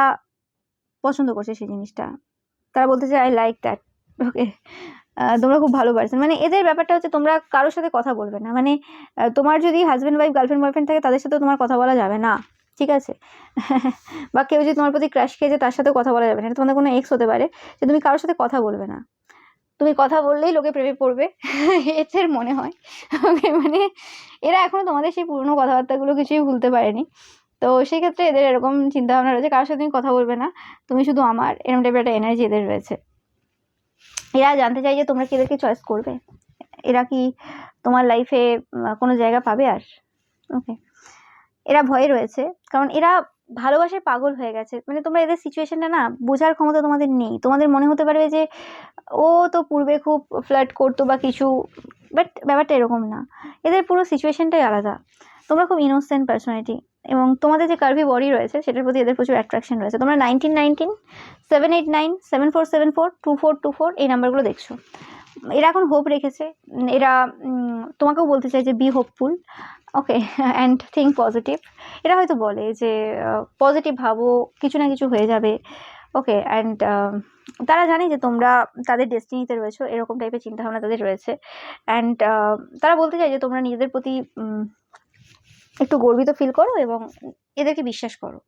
পছন্দ করছে সেই জিনিসটা। তারা বলতে চায় আই লাইক দ্যাট। ওকে, তোমরা খুব ভালো পার্সন। মানে এদের ব্যাপারটা হচ্ছে তোমরা কারোর সাথে কথা বলবে না, মানে তোমার যদি হাজব্যান্ড ওয়াইফ গার্লফ্রেন্ড বয়ফ্রেন্ড থাকে তাদের সাথেও তোমার কথা বলা যাবে না, ঠিক আছে। বা কেউ যদি তোমার প্রতি ক্রাশ খেয়েছে তার সাথেও কথা বলা যাবে না। এটা তোমাদের কোনো এক্স হতে পারে, যে তুমি কারোর সাথে কথা বলবে না। তুমি কথা বললেই লোকে প্রেমে পড়বে, এদের মনে হয়। ওকে, মানে এরা এখনো তোমাদের সেই পুরনো কথাবার্তাগুলো কিছুই ভুলতে পারেনি। তো সেক্ষেত্রে এদের এরকম চিন্তাভাবনা রয়েছে, কারোর সাথে তুমি কথা বলবে না, তুমি শুধু আমার, এরকম টাইপের একটা এনার্জি এদের রয়েছে। এরা জানতে চাই যে তোমরা কি এদেরকে চয়েস করবে, এরা কি তোমার লাইফে কোনো জায়গা পাবে আর। ওকে, এরা ভয়ে রয়েছে, কারণ এরা ভালোবাসায় পাগল হয়ে গেছে। মানে তোমরা এদের সিচুয়েশনটা না বোঝার ক্ষমতা তোমাদের নেই। তোমাদের মনে হতে পারবে যে ও তো পূর্বে খুব ফ্লার্ট করতো বা কিছু, বাট ব্যাপারটা এরকম না। এদের পুরো সিচুয়েশনটাই আলাদা। তোমরা খুব ইনোসেন্ট পার্সোনালিটি, এবং তোমাদের যে কার্ভি বডি রয়েছে সেটার প্রতি এদের প্রচুর অ্যাট্রাকশন রয়েছে। তোমরা 1919 789 7474 2424 এই নাম্বারগুলো দেখছো। এরা এখন হোপ রেখেছে, এরা তোমাকেও বলতে চাই যে B hopeful, okay, and think positive. এরা হয়তো বলে যে পজিটিভ ভাবো, কিছু না কিছু হয়ে যাবে, ওকে। অ্যান্ড তারা জানে যে তোমরা তাদের ডেস্টিনিতে রয়েছো, এরকম টাইপের চিন্তাভাবনা তাদের রয়েছে। অ্যান্ড তারা বলতে চায় যে তোমরা নিজেদের প্রতি একটু গর্বিত ফিল করো এবং এদেরকে বিশ্বাস করো,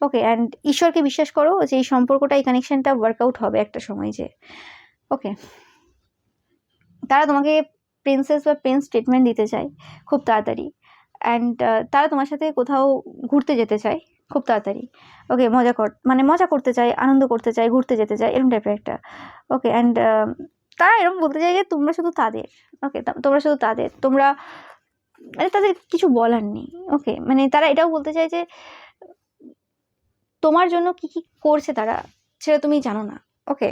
ওকে। অ্যান্ড ঈশ্বরকে বিশ্বাস করো যে এই সম্পর্কটা, এই কানেকশনটা ওয়ার্কআউট হবে একটা সময়, যে ওকে। তারা তোমাকে প্রিন্সেস বা প্রিন্স ট্রিটমেন্ট দিতে চায় খুব তাড়াতাড়ি। অ্যান্ড তারা তোমার সাথে কোথাও ঘুরতে যেতে চায় খুব তাড়াতাড়ি, ওকে। মজা করতে চায়, আনন্দ করতে চায়, ঘুরতে যেতে চায়, এরকম টাইপের একটা, ওকে। অ্যান্ড তারা এরকম বলতে চায় যে তোমরা শুধু তাদের, ওকে, তোমরা শুধু তাদের, তোমরা মানে তাদের কিছু বলার নেই, ওকে। মানে তারা এটাও বলতে চায় যে তোমার জন্য কি কি করছে তারা, সেটা তুমি জানো না, ওকে।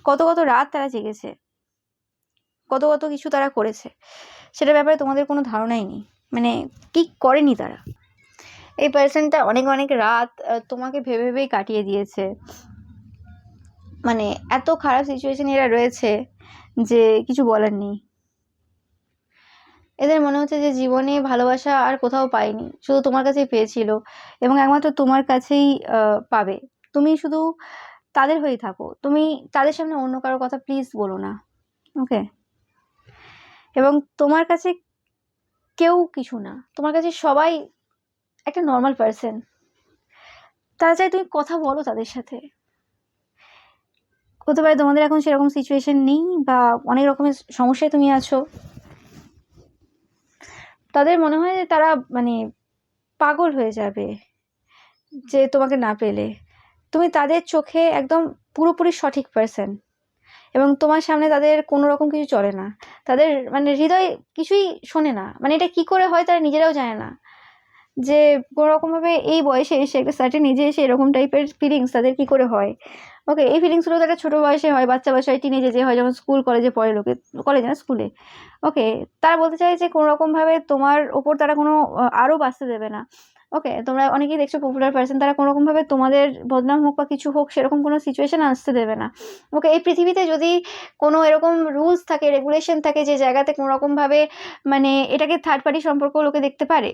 কত কত রাত তারা জেগেছে, কত কত কিছু তারা করেছে, সেটার ব্যাপারে তোমাদের কোনো ধারণাই নেই, মানে কি করেনি তারা। এই পার্সনটা অনেক অনেক রাত তোমাকে ভেবে ভেবেই কাটিয়ে দিয়েছে, মানে এত খারাপ সিচুয়েশনে এরা রয়েছে যে কিছু বলার নেই। এদের মনে হচ্ছে যে জীবনে ভালোবাসা আর কোথাও পায়নি, শুধু তোমার কাছেই পেয়েছিল এবং একমাত্র তোমার কাছেই পাবে। তুমি শুধু তাদের হয়েই থাকো, তুমি তাদের সামনে অন্য কারোর কথা প্লিজ বলো না, ওকে। এবং তোমার কাছে কেউ কিছু না, তোমার কাছে সবাই একটা নর্মাল পার্সন। তারা চাই তুমি কথা বলো তাদের সাথে। হতে পারে তোমাদের এখন সেরকম সিচুয়েশন নেই বা অনেক রকমের সমস্যায় তুমি আছো। তাদের মনে হয় যে তারা মানে পাগল হয়ে যাবে যে তোমাকে না পেলে। তুমি তাদের চোখে একদম পুরোপুরি সঠিক পার্সন এবং তোমার সামনে তাদের কোনো রকম কিছু চলে না, তাদের মানে হৃদয় কিছুই শোনে না, মানে এটা কি করে হয় তারা নিজেরাও জানে না, যে কোনো রকমভাবে এই বয়সে এসে একটা সার্টেন এজে এসে এরকম টাইপের ফিলিংস তাদের কি করে হয়, ওকে। এই ফিলিংসগুলো তো একটা ছোটো বয়সে হয়, বাচ্চা বয়সে হয়, টিনেজে যে হয়, যখন স্কুল কলেজে পড়ে লোকে, কলেজে না স্কুলে, ওকে। তারা বলতে চায় যে কোনো রকমভাবে তোমার ওপর তারা কোনো আরও বাঁচতে দেবে না, ওকে। তোমরা অনেকেই দেখছো পপুলার পার্সন, তারা কোনো রকমভাবে তোমাদের বদনাম হোক বা কিছু হোক সেরকম কোনো সিচুয়েশন আসতে দেবে না, ওকে। এই পৃথিবীতে যদি কোনো এরকম রুলস থাকে, রেগুলেশন থাকে, যে জায়গাতে কোনো রকমভাবে মানে এটাকে থার্ড পার্টি সম্পর্ক লোকে দেখতে পারে,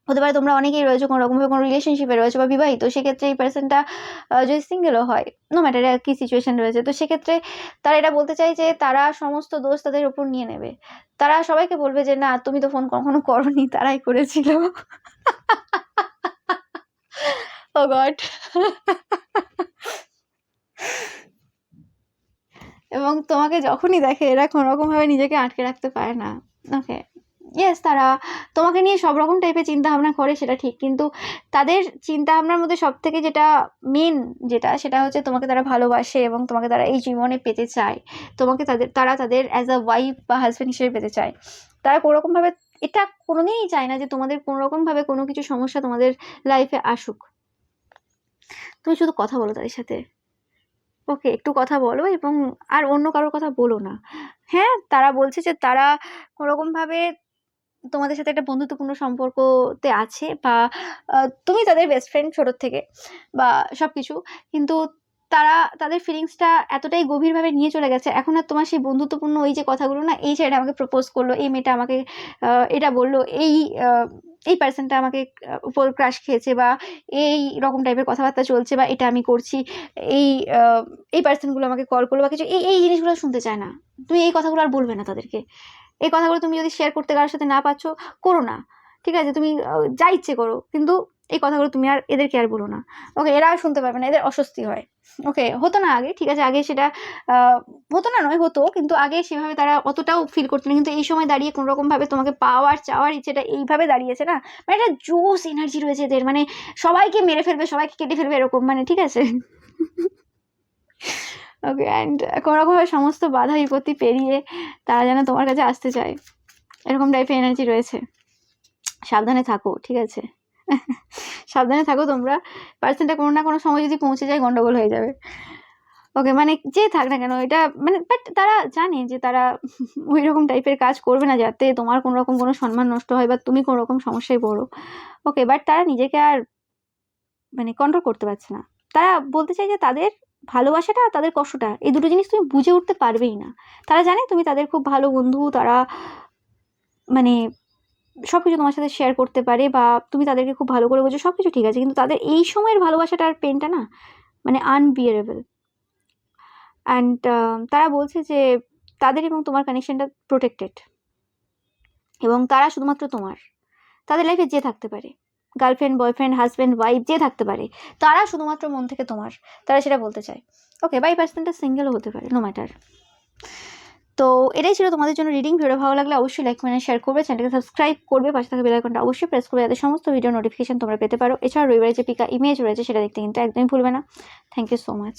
হতে পারে তোমরা অনেকেই রয়েছে কোনো রকমভাবে কোনো রিলেশনশিপে রয়েছে বা বিবাহিত, সেক্ষেত্রে এই পার্সনটা যদি সিঙ্গেলও হয়, নো ম্যাটার কি সিচুয়েশন রয়েছে, তো সেক্ষেত্রে তারা এটা বলতে চাই যে তারা সমস্ত দোষ তাদের উপর নিয়ে নেবে। তারা সবাইকে বলবে যে না তুমি তো ফোন কখনো করোনি, তারাই করেছিল। ও গড। এবং তোমাকে যখনই দেখে এরা কোনো রকমভাবে নিজেকে আটকে রাখতে পারে না, ওকে। ইয়েস, তারা তোমাকে নিয়ে সব রকম টাইপের চিন্তাভাবনা করে, সেটা ঠিক, কিন্তু তাদের চিন্তাভাবনার মধ্যে সব থেকে যেটা মেন, সেটা হচ্ছে তোমাকে তারা ভালোবাসে এবং তোমাকে তারা এই জীবনে পেতে চায়, তোমাকে তারা তাদের অ্যাজ আ ওয়াইফ বা হাজব্যান্ড হিসেবে পেতে চায়। তারা কোনোরকমভাবে এটা কোনোদিনই চায় না যে তোমাদের কোনোরকমভাবে কোনো কিছু সমস্যা তোমাদের লাইফে আসুক। তুমি শুধু কথা বলো তাদের সাথে, ওকে। একটু কথা বলো এবং আর অন্য কারোর কথা বলো না। হ্যাঁ, তারা বলছে যে তারা কোনোরকমভাবে তোমাদের সাথে একটা বন্ধুত্বপূর্ণ সম্পর্কতে আছে বা তুমি তাদের বেস্ট ফ্রেন্ড ছোটোর থেকে বা সব কিছু, কিন্তু তারা তাদের ফিলিংসটা এতটাই গভীরভাবে নিয়ে চলে গেছে, এখন আর তোমার সেই বন্ধুত্বপূর্ণ ওই যে কথাগুলো না, এই ছেলেটা আমাকে প্রপোজ করলো, এই মেয়েটা আমাকে এটা বললো, এই পার্সনটা আমাকে উপর ক্রাশ খেয়েছে বা এই রকম টাইপের কথাবার্তা চলছে বা এটা আমি করছি, এই এই পার্সনগুলো আমাকে কল করলো বা কিছু, এই এই জিনিসগুলো শুনতে চায় না। তুমি এই কথাগুলো আর বলবে না তাদেরকে। এই কথাগুলো তুমি যদি শেয়ার করতে কারোর সাথে না পারছো, করো না, ঠিক আছে। তুমি যা ইচ্ছে করো, কিন্তু এই কথাগুলো তুমি আর এদেরকে আর বলো না, ওকে। এরা আর শুনতে পারবে না, এদের অস্বস্তি হয়, ওকে। হতো না আগে, ঠিক আছে, আগে সেটা হতো না নয়, হতো, কিন্তু আগে সেভাবে তারা অতটাও ফিল করতো না, কিন্তু এই সময় দাঁড়িয়ে কোনো রকমভাবে তোমাকে পাওয়ার চাওয়ার ইচ্ছেটা এইভাবে দাঁড়িয়েছে না, মানে একটা জোস এনার্জি রয়েছে এদের, মানে সবাইকে মেরে ফেলবে, সবাইকে কেটে ফেলবে এরকম, মানে ঠিক আছে। ওকে। অ্যান্ড কোনো রকমভাবে সমস্ত বাধা বিপত্তি পেরিয়ে তারা যেন তোমার কাছে আসতে চায়, এরকম টাইপের এনার্জি রয়েছে। সাবধানে থাকো, ঠিক আছে। সাবধানে থাকো তোমরা, পার্সেন্টটা কোনো না কোনো সময় যদি পৌঁছে যায় গন্ডগোল হয়ে যাবে, ওকে, মানে যে থাক না কেন এটা মানে, বাট তারা জানে যে তারা ওই রকম টাইপের কাজ করবে না যাতে তোমার কোনো রকম কোনো সম্মান নষ্ট হয় বা তুমি কোনো রকম সমস্যায় পড়ো। ওকে, বাট তারা নিজেকে আর মানে কন্ট্রোল করতে পারছে না। তারা বলতে চাই যে তাদের ভালোবাসাটা আর তাদের কষ্টটা, এই দুটো জিনিস তুমি বুঝে উঠতে পারবেই না। তারা জানে তুমি তাদের খুব ভালো বন্ধু, তারা মানে সবকিছু তোমার সাথে শেয়ার করতে পারে বা তুমি তাদেরকে খুব ভালো করে বোঝো, সবকিছু ঠিক আছে, কিন্তু তাদের এই সময়ের ভালোবাসাটা আর পেনটা না মানে আনবিয়ারেবল। অ্যান্ড তারা বলছে যে তাদের এবং তোমার কানেকশনটা প্রোটেক্টেড, এবং তারা শুধুমাত্র তোমার। তাদের লাইফে যে থাকতে পারে, গার্লফ্রেন্ড, বয়ফ্রেন্ড, হাজব্যান্ড, ওয়াইফ, যে থাকতে পারে, তারা শুধুমাত্র মন থেকে তোমার, তারা সেটা বলতে চায়। ওকে, বা এই পার্সনটা সিঙ্গেলও হতে পারে, নো ম্যাটার। তো এটাই ছিল তোমাদের জন্য রিডিং। ভিডিও ভালো লাগলে অবশ্যই লাইক মানে শেয়ার করবে, চ্যানেলকে সাবস্ক্রাইব করবে, পাশে থাকা বেল আইকনটা অবশ্যই প্রেস করবে যাতে সমস্ত ভিডিও নোটিফিকেশন তোমরা পেতে পারো। এছাড়া রবিবারে যে পিকা ইমেজ রয়েছে সেটা দেখতে কিন্তু একদমই ভুলবে না। Thank you so much.